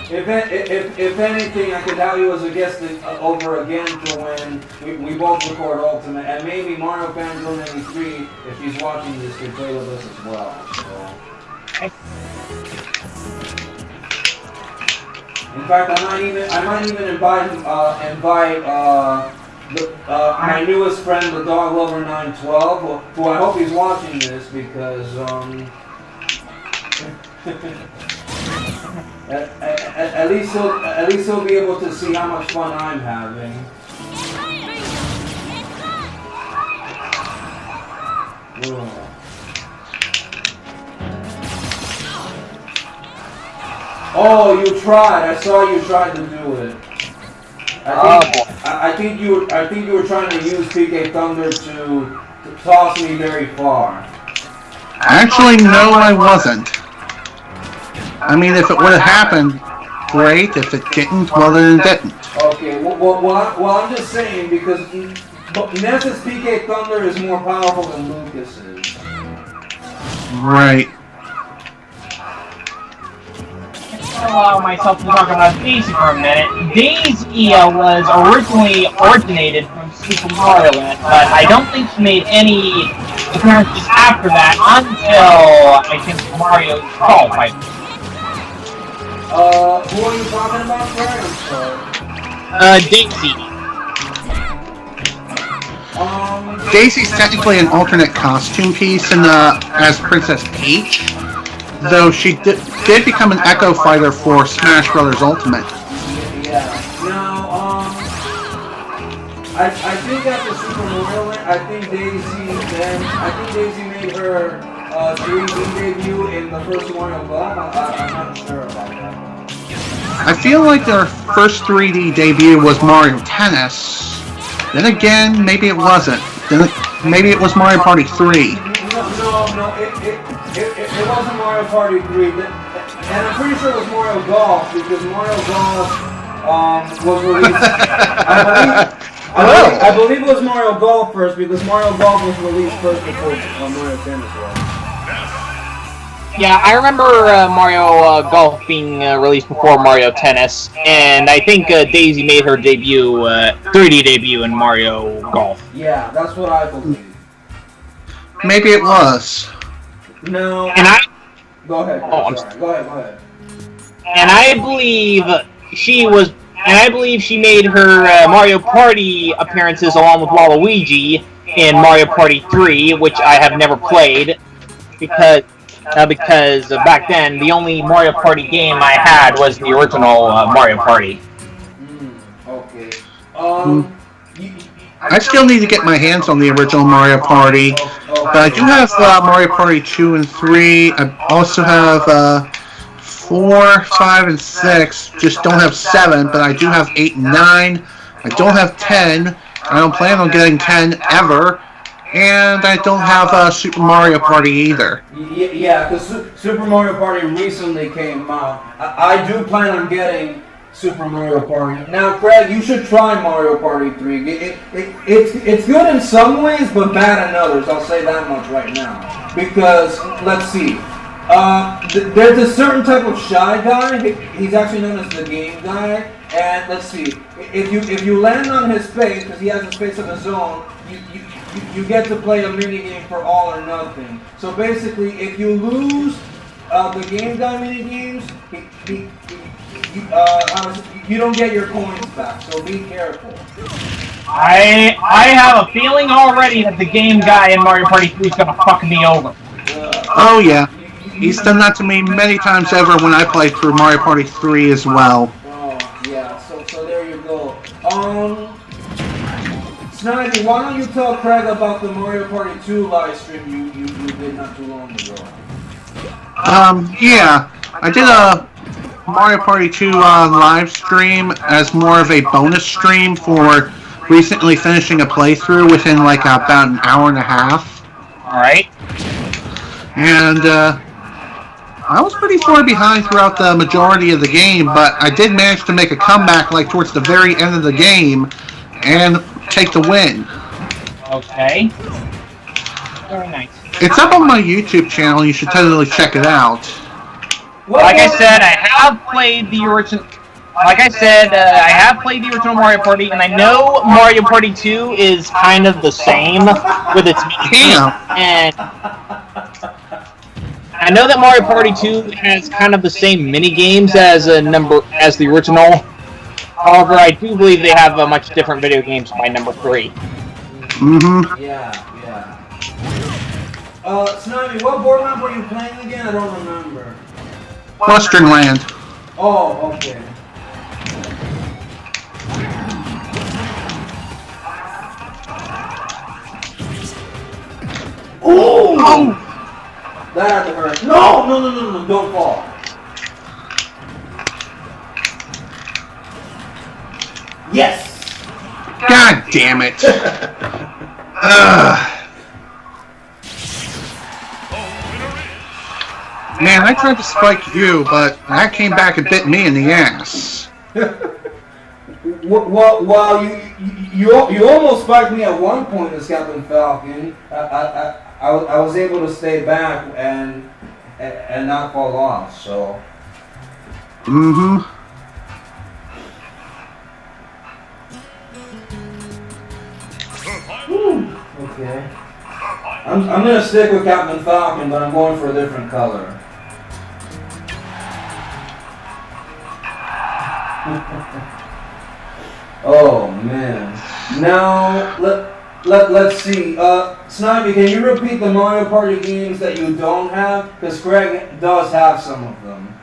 If anything, I could have you as a guest over again for when we both record Ultimate, and maybe Mario Fangirl 93, if she's watching this, could play with us as well. So. In fact, I might even invite my newest friend, the Dog Lover 912, who I hope he's watching this because at least he'll be able to see how much fun I'm having. Oh, you tried. I saw you tried to do it. I think you were trying to use PK Thunder to toss me very far. Actually, no, I wasn't. I mean, if it would have happened, great. If it didn't, well, then it didn't. Okay, well, I'm just saying because Ness's PK Thunder is more powerful than Lucas's. Right. Allow myself to talk about Daisy for a minute. Daisy was originally originated from Super Mario Land, but I don't think she made any appearances after that until I think Mario Golf. Who are you talking about, Greg? Daisy. Daisy's technically an alternate costume piece as Princess Peach, though she did become an Echo Fighter for Smash Bros. Ultimate. Yeah. Now, I think after Super Mario Land, I think Daisy made her 3D debut in the first Mario Golf. I'm not sure about that. I feel like their first 3D debut was Mario Tennis. Then again, maybe it wasn't. Then maybe it was Mario Party 3. No, it wasn't Mario Party 3. And I'm pretty sure it was Mario Golf because Mario Golf was released. I believe it was Mario Golf first because Mario Golf was released first before Mario Tennis was. Yeah, I remember Mario Golf being released before Mario Tennis, and I think Daisy made her 3D debut in Mario Golf. Yeah, that's what I believe. Maybe it was. No. And Go ahead. Oh, Go ahead. And I believe she made her Mario Party appearances along with Waluigi in Mario Party 3, which I have never played because back then the only Mario Party game I had was the original Mario Party. Okay. I still need to get my hands on the original Mario Party, but I do have Mario Party 2 and 3. I also have 4, 5, and 6. Just don't have 7, but I do have 8 and 9. I don't have 10. I don't plan on getting 10 ever. And I don't have Super Mario Party either. Yeah, because Super Mario Party recently came out. I do plan on getting Super Mario Party. Now, Craig, you should try Mario Party 3. It's good in some ways, but bad in others. I'll say that much right now. Because, let's see. There's a certain type of shy guy. He's actually known as the game guy. And let's see. If you land on his face, because he has a space of his own, you get to play a minigame for all or nothing. So basically, if you lose the game guy minigames, you don't get your coins back. So be careful. I have a feeling already that the game guy in Mario Party 3 is gonna fuck me over. Oh yeah, he's done that to me many times over when I played through Mario Party 3 as well. Oh yeah, so there you go. Snivy, why don't you tell Craig about the Mario Party 2 live stream you did not too long ago? Yeah, I did a Mario Party 2 live stream as more of a bonus stream for recently finishing a playthrough within like about an hour and a half. Alright. And I was pretty far behind throughout the majority of the game, but I did manage to make a comeback like towards the very end of the game and take the win. Okay. Very nice. It's up on my YouTube channel. You should totally check it out. Like I said, I have played the original. Like I said, I have played the original Mario Party, and I know Mario Party 2 is kind of the same with its game, and I know that Mario Party 2 has kind of the same mini games as the original. However, I do believe they have a much different video games by number 3. Mm-hmm. Yeah. Snivy, what board map were you playing again? I don't remember. Western Land. Oh, okay. Oh! That had to hurt. No, don't fall. Yes! God damn it. Ugh. Man, I tried to spike you, but that came back and bit me in the ass. Well, you almost spiked me at one point as Captain Falcon. I was able to stay back and not fall off, so. Mm-hmm. Okay. I'm gonna stick with Captain Falcon, but I'm going for a different color. Oh man. Now let's see. Snivy, can you repeat the Mario Party games that you don't have? Because Craig does have some of them.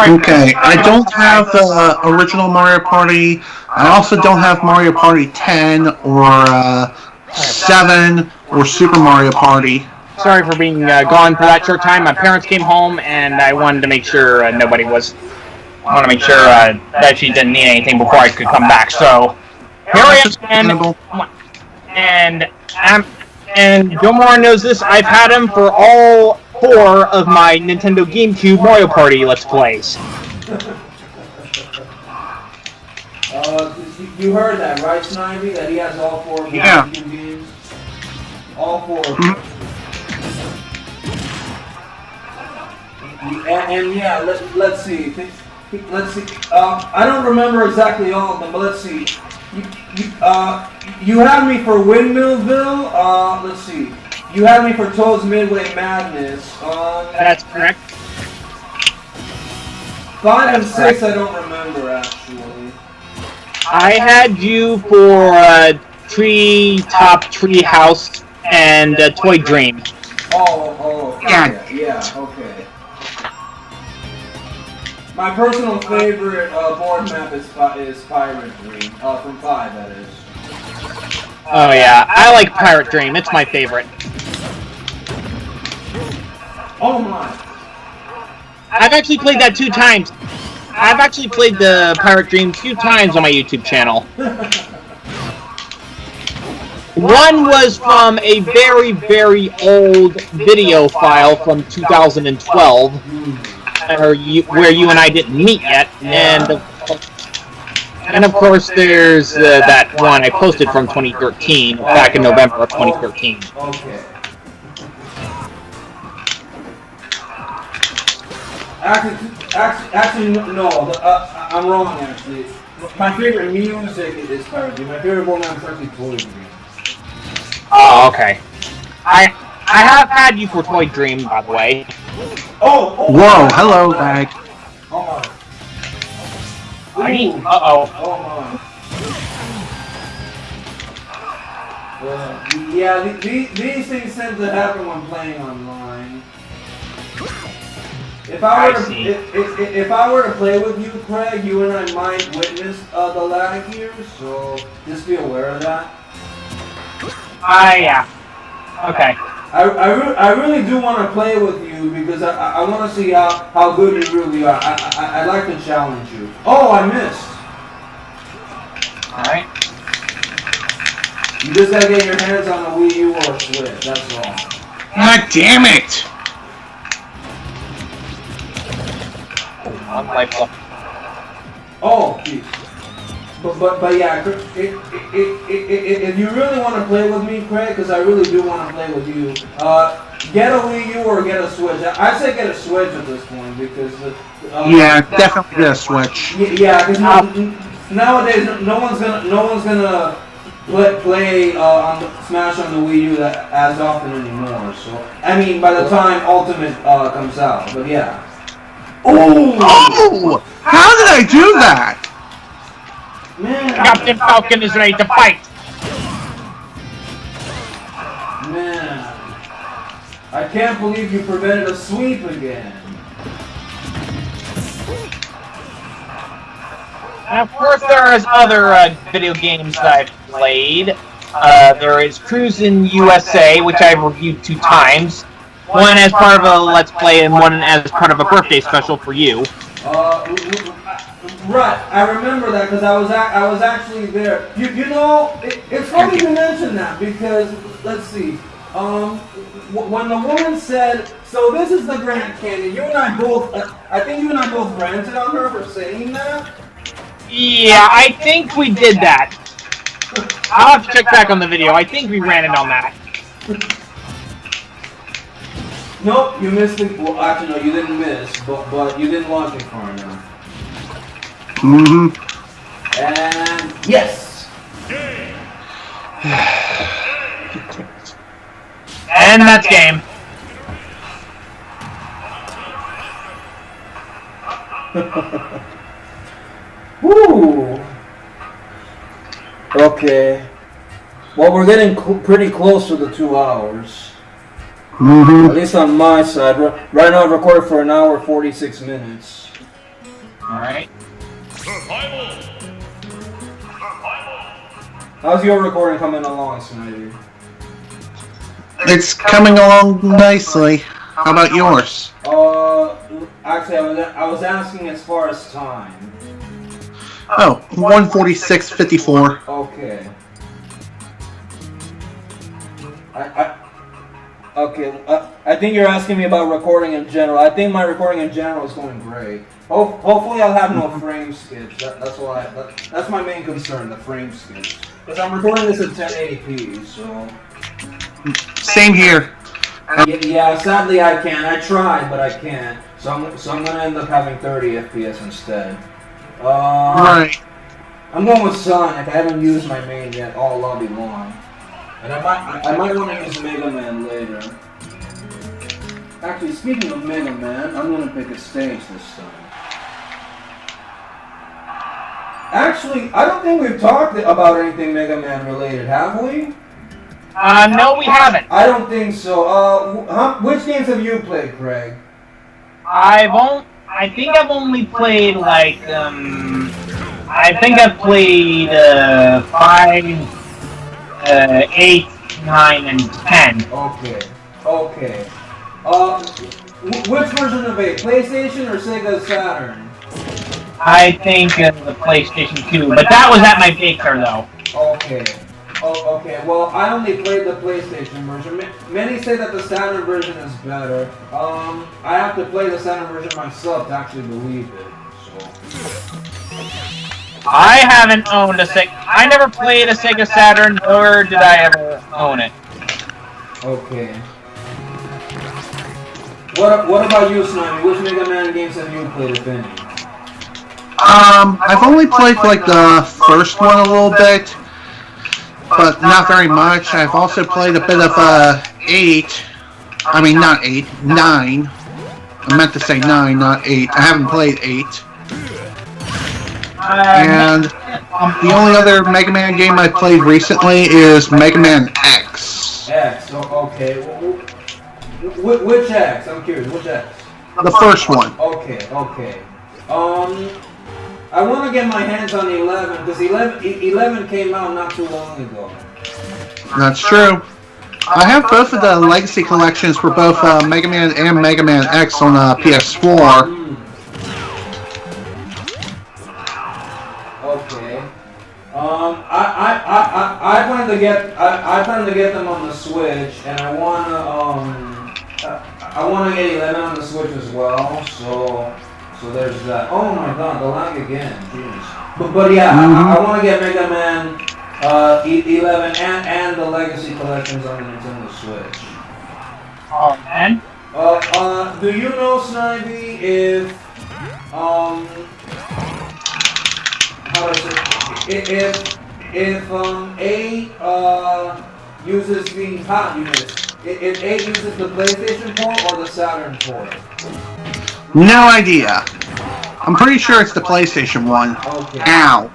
Okay, I don't have the original Mario Party. I also don't have Mario Party 10 or 7 or Super Mario Party. Sorry for being gone for that short time. My parents came home, and I wanted to make sure nobody was. I want to make sure that she didn't need anything before I could come back. So here I am, and Gilmore knows this. I've had him for all 4 of my Nintendo GameCube Mario Party Let's Plays. You heard that, right, Snivy? That he has all 4 of GameCube games. All 4 of them. And yeah, let's see. Let's see. I don't remember exactly all of them, but let's see. You had me for Windmillville. Let's see. You had me for Toad's Midway Madness. That's correct. 5 and 6, I don't remember actually. I had you for Tree House and Toy Dream. Oh, okay. Yeah, okay. My personal favorite board map is Pirate Dream. From 5, that is. Oh yeah, I like Pirate Dream. It's my favorite. Oh my! I've actually played that 2 times. I've actually played the Pirate Dream 2 times on my YouTube channel. One was from a very, very old video file from 2012, where you and I didn't meet yet, and of course there's that one I posted from 2013, back in November of 2013. Okay. Actually, no. I'm wrong. Actually, my favorite music is Pirate Dream. My favorite board map is actually Toy Dream. Oh, okay. I have had you for Toy Dream, by the way. Oh! Whoa! Hello, lag. Oh I mean, uh-oh. Yeah, these things tend to happen when playing online. If I were to play with you, Craig, you and I might witness the lag here, so just be aware of that. Yeah. Okay. I really do want to play with you because I want to see how good you really are. I'd like to challenge you. Oh, I missed. Alright. You just gotta get your hands on a Wii U or a Switch, that's all. God damn it! Oh, geez. But yeah, if you really want to play with me, Craig, because I really do want to play with you, get a Wii U or get a Switch. I'd say get a Switch at this point because yeah, definitely get a Switch. Yeah, because nowadays no one's gonna play Smash on the Wii U as often anymore. So I mean, by the time Ultimate comes out, but yeah. Oh! How did I do that? Man, Captain Falcon is ready to fight. man, I can't believe you prevented a sweep again. And of course, there is other video games that I've played. There is Cruisin' USA, which I've reviewed 2 times. One as part of a Let's Play and one as part of a birthday special for you. Right, I remember that because I was actually there. You know, it's funny you mention that because let's see. When the woman said, "So this is the Grand Canyon," you and I both, I think you and I both ranted on her for saying that. Yeah, I think we did that. I'll have to check back on the video. I think we ran it on that. Nope, you missed it. Well, actually, no, you didn't miss, but you didn't launch it far enough. Mm-hmm. And yes. And that's game. Woo. Okay. Well, we're getting pretty close to the 2 hours. Mm-hmm. At least on my side. Right now I've recorded for 1 hour 46 minutes. Alright. How's your recording coming along, Snivy? It's coming along nicely. How about yours? Actually, I was asking as far as time. Oh, 146.54. Okay. I think you're asking me about recording in general. I think my recording in general is going great. Hopefully I'll have no frame skips. That's my main concern, the frame skips. Because I'm recording this at 1080p, so... Same here. Yeah, sadly I can't. I tried, but I can't. So I'm gonna end up having 30 FPS instead. Right. I'm going with Sonic. I haven't used my main yet all lobby long. And I might want to use Mega Man later. Actually, speaking of Mega Man, I'm going to pick a stage this time. Actually, I don't think we've talked about anything Mega Man related, have we? No, we haven't. I don't think so. Which games have you played, Craig? I think I've only played like I think I've played 5, 8, 9, and 10. Okay. Which version of 8? PlayStation or Sega Saturn? I think the PlayStation 2, but that was at my baker though. Okay. Okay. Well, I only played the PlayStation version. Many say that the Saturn version is better. I have to play the Saturn version myself to actually believe it. So. I haven't owned a Sega. I never played a Sega Saturn, nor did I ever own it. Okay. What about you, Snivy? Which Mega Man games have you played, if any? I've only played like the first one a little bit, but not very much. I've also played a bit of 8. I mean, not 8, 9. I meant to say 9, not 8. I haven't played 8. And the only other Mega Man game I played recently is Mega Man X. X, okay. Which X? I'm curious, which X? The first one. Okay. I want to get my hands on 11, because 11 came out not too long ago. That's true. I have both of the Legacy collections for both Mega Man and Mega Man X on PS4. Okay. I plan to get them on the Switch, and I wanna get 11 on the Switch as well. So there's that. Oh my God, the lag again. Jeez. But yeah, I want to get Mega Man 11 and the Legacy collections on the Nintendo Switch. Oh, and? Do you know, Snivy, if if A uses the if A uses the PlayStation port or the Saturn port. No idea. I'm pretty sure it's the PlayStation one. Okay. Ow.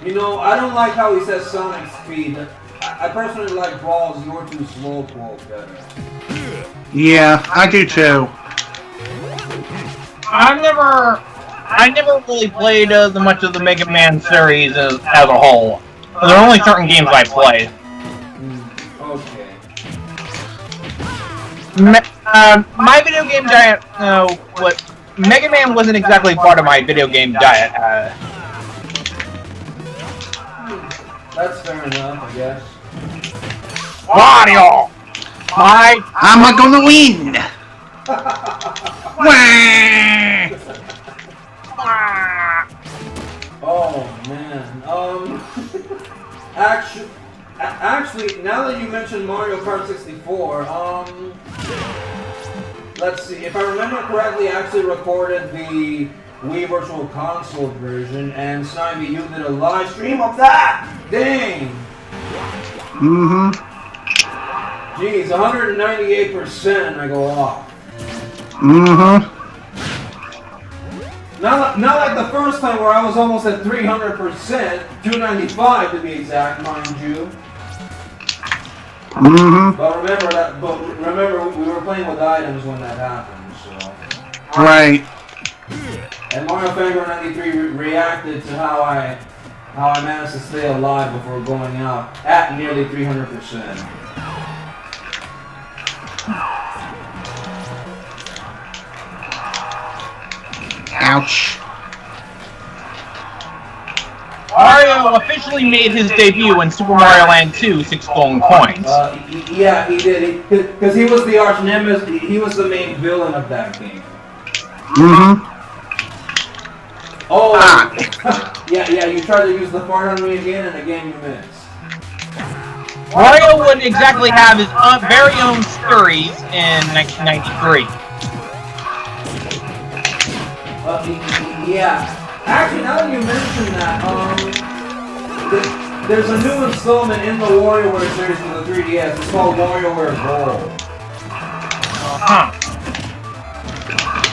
You know, I don't like how he says Sonic Speed. I personally like Brawl's "You're Too Slow" quote better. Yeah, I do too. I never really played much of the Mega Man series as a whole. There are only certain games I played. Okay. My video game diet, Mega Man wasn't exactly part of my video game diet. That's fair enough, I guess. Wario! I'm gonna win! Oh man. Actually, now that you mentioned Mario Kart 64, let's see. If I remember correctly, I actually recorded the Wii Virtual Console version, and Snivy, you did a live stream of that. Dang. Mm-hmm. Jeez, 198%, I go off. Mm-hmm. Not like the first time where I was almost at 300%, 295 to be exact, mind you. Mm-hmm. But remember we were playing with items when that happened, so. Right. And Mario Fango 93 reacted to how I managed to stay alive before going out at nearly 300%. Ouch. Mario officially made his debut in Super Mario Land 2, 6 Golden Coins. Yeah, he did. Because he was the arch nemesis. He was the main villain of that game. Mm-hmm. Oh, yeah, you tried to use the fart on me again, and again you missed. Mario would exactly have his very own series in 1993. Yeah. Actually, now that you mention that, there's a new installment in the WarioWare series for the 3DS. It's called WarioWare Gold.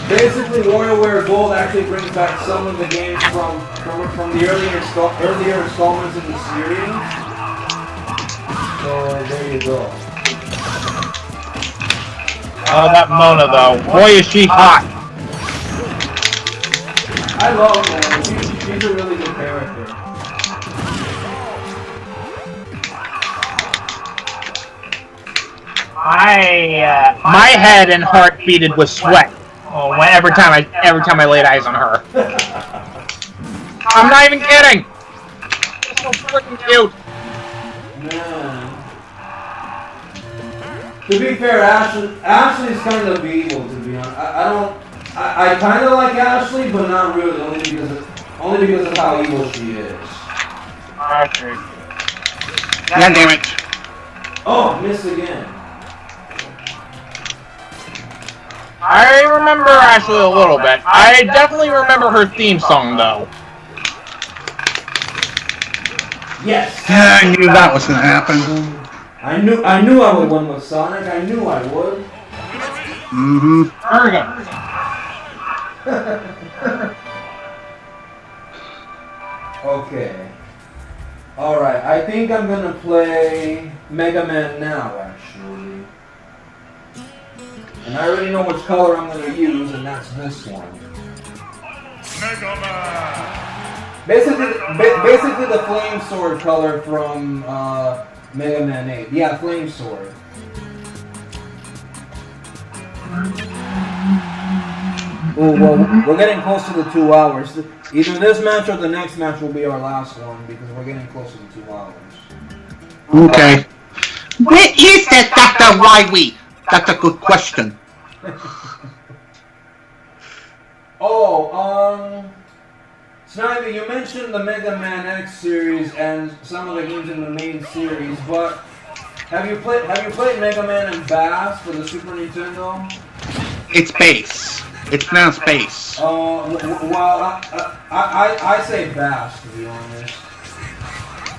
Basically, WarioWare Gold actually brings back some of the games from the earlier installments in the series. So there you go. Oh, that Mona though. Boy, is she hot. I love Mona. She's a really good character. My head and heart beated with sweat. Oh, every time I laid eyes on her. I'm not even kidding. She's so freaking cute. Man. To be fair, Ashley's kind of evil, to be honest. I kind of like Ashley, but not really, only because of how evil she is. Okay. God damn it. Oh, missed again. I remember Ashley a little bit. I definitely remember her theme song though. Yes. Yeah, I knew that was gonna happen. I knew I would win with Sonic. I knew I would. Mm-hmm. There we go. Okay. Alright, I think I'm gonna play Mega Man now, actually. And I already know which color I'm gonna use, and that's this one. Mega Man! Basically the flame sword color from Mega Man 8. Yeah, flame sword. Oh, well, we're getting close to the 2 hours. Either this match or the next match will be our last one because we're getting close to the 2 hours. Okay. Where is that Dr. Wily? That's a good question. Snivy, you mentioned the Mega Man X series and some of the games in the main series, but have you played Mega Man and Bass for the Super Nintendo? It's base. It's pronounced bass. Well, I say bass, to be honest.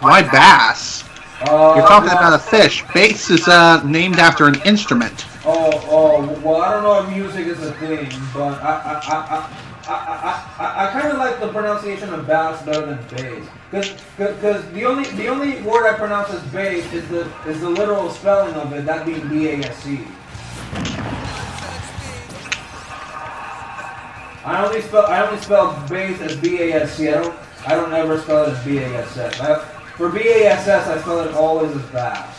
Why bass? You're talking about a fish. Bass is named after an instrument. Well, I don't know if music is a thing, but I kind of like the pronunciation of bass better than bass. Because the only word I pronounce as bass is the literal spelling of it, that being B-A-S-E. I only spell bass as B-A-S-C. I don't ever spell it as B-A-S-S. For B-A-S-S, I spell it always as bass.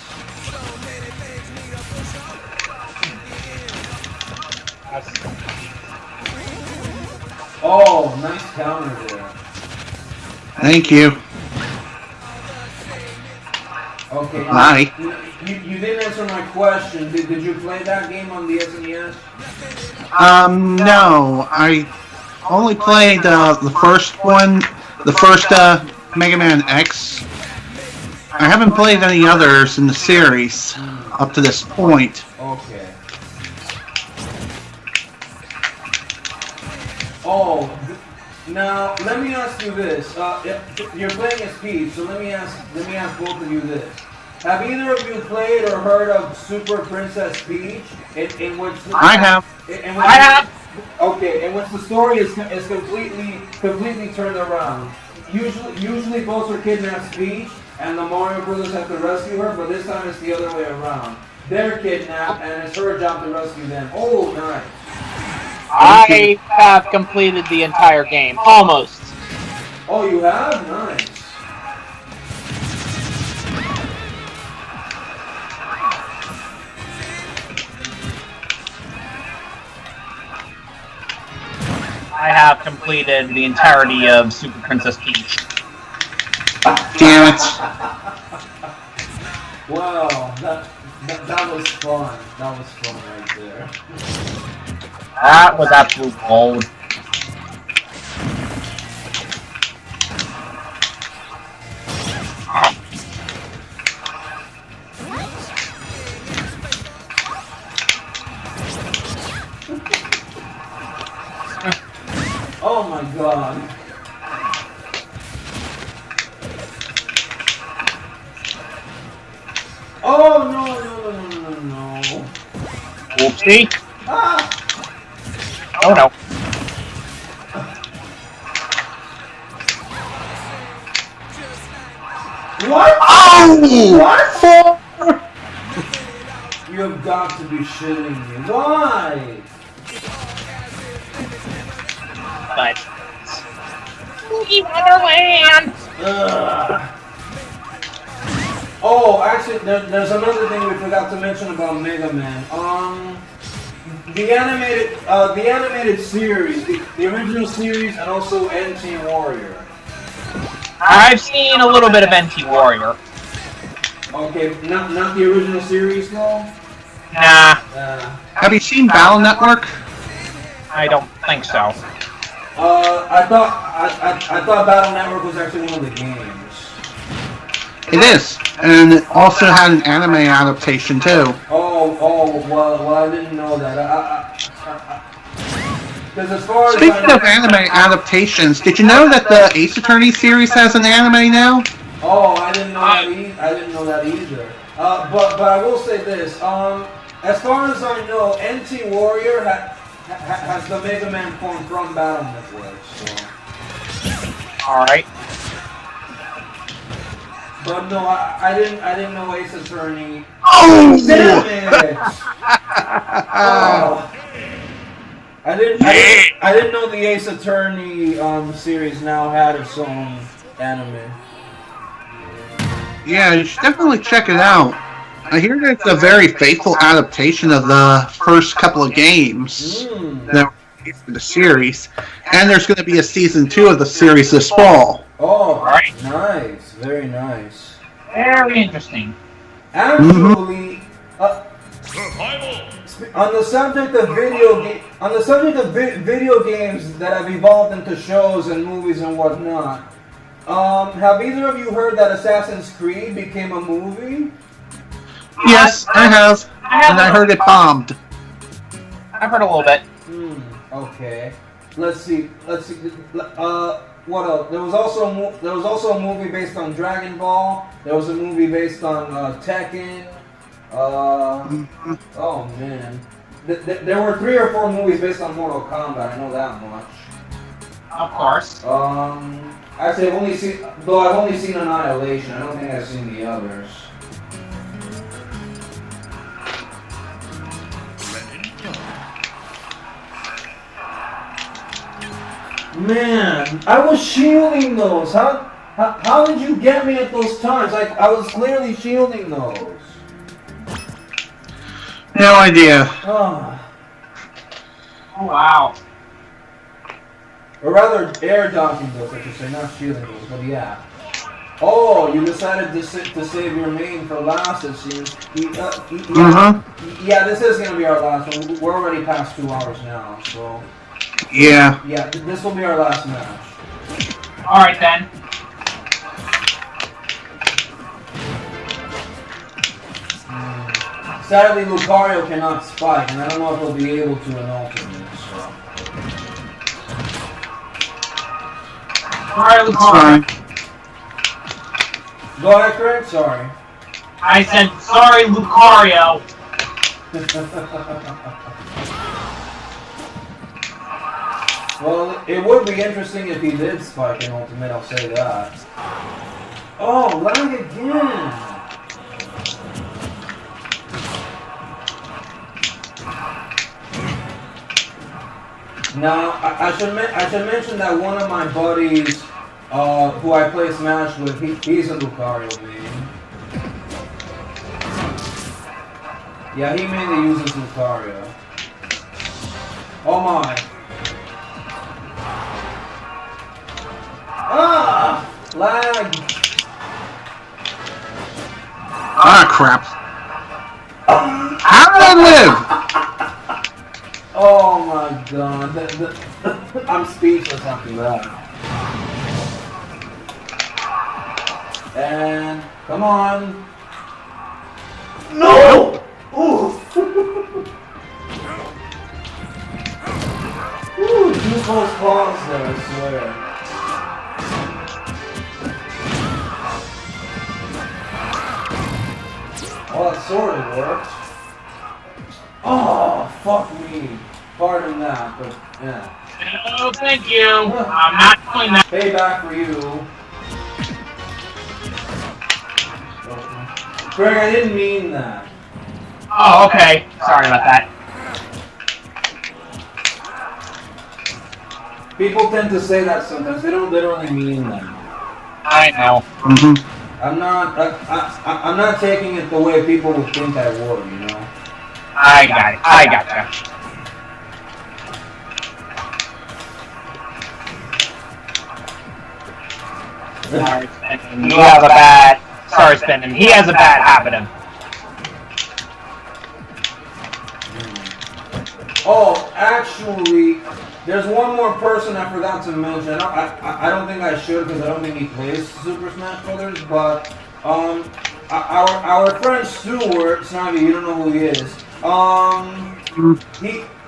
Oh, nice counter there. Thank you. Okay. Hi. You didn't answer my question. Did you play that game on the SNES? No. I only played the first one, the first Mega Man X. I haven't played any others in the series up to this point. Okay. Oh, now let me ask you this. You're playing as Peach, so let me ask both of you this. Have either of you played or heard of Super Princess Peach? In which I have. I have. Okay, in which the story is completely turned around. Usually Bowser kidnaps Peach, and the Mario Brothers have to rescue her, but this time it's the other way around. They're kidnapped, and it's her job to rescue them. Oh, nice. I have completed the entire game. Almost. Oh, you have? Nice. I have completed the entirety of Super Princess Peach. Damn it. Wow, that was fun. That was fun right there. That was absolute gold. Oh my god. Oh no. Whoopsie. Ah! Oh no. What? Oh! What? You have got to be shitting me. Why? But Spooky Wonderland. Ugh. Oh, actually, there's another thing we forgot to mention about Mega Man. The animated series, the original series, and also NT Warrior. I've seen a little bit of NT Warrior. Okay, not the original series though. Nah, Have you seen Battle Network? I don't think so. I thought Battle Network was actually one of the games. It is, and it also had an anime adaptation too. Well, I didn't know that. Because as far as Speaking of anime adaptations, did you know that the Ace Attorney series has an anime now? Oh, I didn't know that either. But I will say this. As far as I know, NT Warrior has the Mega Man form from Battle Network. So. All right. But no, I didn't know Ace Attorney. Oh! Damn it! Oh. I didn't know the Ace Attorney series now had its own anime. Yeah, you should definitely check it out. I hear that it's a very faithful adaptation of the first couple of games that were released in the series, and there's going to be a season 2 of the series this fall. Oh, Right. nice, very nice. Very interesting. Actually, Survival. on the subject of video games that have evolved into shows and movies and whatnot, have either of you heard that Assassin's Creed became a movie? Yes, I have, and I heard it bombed. I've heard a little bit. Okay. Let's see. What else? There was also a movie based on Dragon Ball. There was a movie based on Tekken. Oh man. There were 3 or 4 movies based on Mortal Kombat. I know that much. Of course. Actually, I've only seen Annihilation. I don't think I've seen the others. Man, I was shielding those. How did you get me at those times? I was clearly shielding those. No idea. Oh. Oh, wow. Or rather, air dodging those, I should say, not shielding those, but yeah. Oh, you decided to save your main for last, it seems. Yeah, this is going to be our last one. We're already past 2 hours now, so... Yeah. Yeah, this will be our last match. Alright then. Sadly, Lucario cannot spike, and I don't know if he'll be able to in alternate, so... Alright, Lucario. Go ahead, Craig. Sorry. I said, sorry, Lucario. Well, it would be interesting if he did spike in ultimate, I'll say that. Oh, lag again! Now, I should mention that one of my buddies, who I play Smash with, he's a Lucario main. Yeah, he mainly uses Lucario. Oh my. Ah! Lag! Ah, crap. How did I live? Oh my god. I'm speechless after that. And, come on. No! Ooh! Ooh, 2 close calls there, I swear. Well, it sort of worked. Oh, fuck me. Pardon that, but yeah. No, thank you. I'm not doing that. Payback for you. Greg, I didn't mean that. Oh, okay. Sorry about that. People tend to say that sometimes. They don't literally mean that. I know. I'm not taking it the way people would think I would, you know. I got it. I gotcha. Sorry, Spending. You have a bad... Sorry, Spending. He has a bad habit of... Oh, actually, there's one more person I forgot to mention. I don't think I should because I don't think he plays Super Smash Brothers. But our friend Stuart Snivy, you don't know who he is.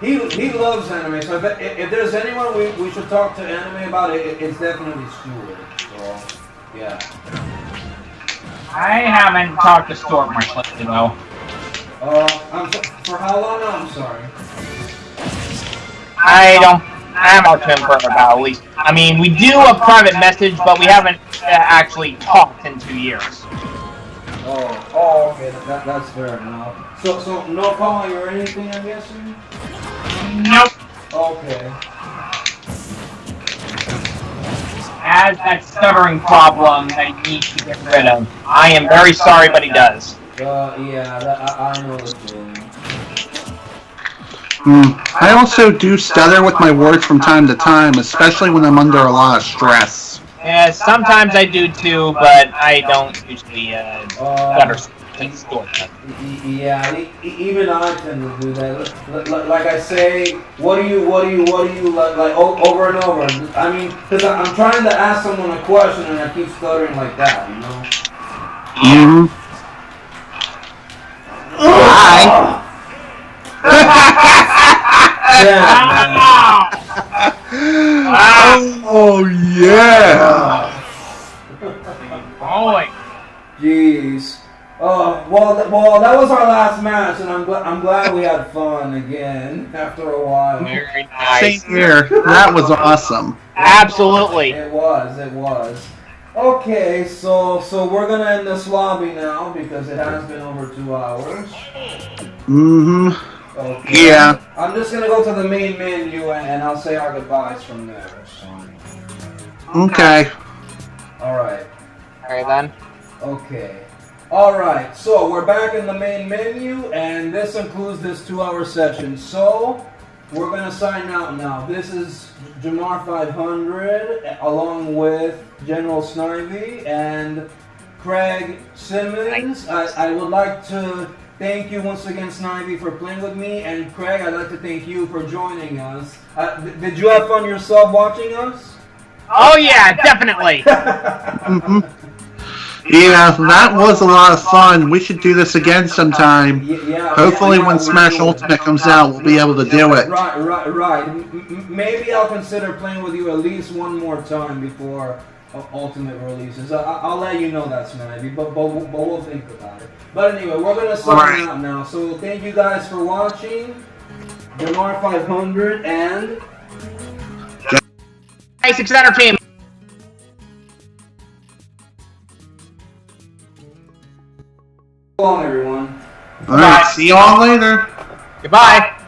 He loves anime. So if there's anyone we should talk to anime about, it's definitely Stuart. So yeah. I haven't talked to Stuart much lately, though. For how long? No, I'm sorry. I haven't talked to him for about at least... I mean, we do a private message, but we haven't actually talked in 2 years. Oh, okay, that's fair enough. So no calling or anything, I'm guessing? Nope. Okay. Has that stuttering problem that he needs to get rid of. I am very sorry, but he does. Yeah, I know the feeling. I also do stutter with my words from time to time, especially when I'm under a lot of stress. Yeah, sometimes I do too, but I don't usually stutter. Yeah, even I tend to do that. Like I say, what do you, like over and over. I mean, because I'm trying to ask someone a question and I keep stuttering like that, you know? Hi. Yeah. Oh yeah! Boy. Jeez. Oh well, that was our last match, and I'm glad we had fun again after a while. Very Same nice. here. That was awesome. Absolutely. It was. Okay, so we're gonna end this lobby now because it has been over 2 hours. Mm-hmm. Okay. Yeah. I'm just gonna go to the main menu and I'll say our goodbyes from there. So. Okay. All right. Alright then. Okay. Alright, so we're back in the main menu, and this includes this 2-hour session. So, we're going to sign out now. This is Jamar 500, along with General Snivy and Craig Simmons. I would like to thank you once again, Snivy, for playing with me, and Craig, I'd like to thank you for joining us. Did you have fun yourself watching us? Oh yeah, definitely. Mm-hmm. Yeah, that was a lot of fun. We should do this again sometime. Hopefully when Smash Ultimate comes out, we'll be able to do it. Right. Maybe I'll consider playing with you at least one more time before Ultimate releases. I'll let you know that, Snivy, but we'll think about it. But anyway, we're going to sign out now. So thank you guys for watching. Jamar 500 and... Basic Center Team. So long, everyone. Alright, see you all later. Goodbye.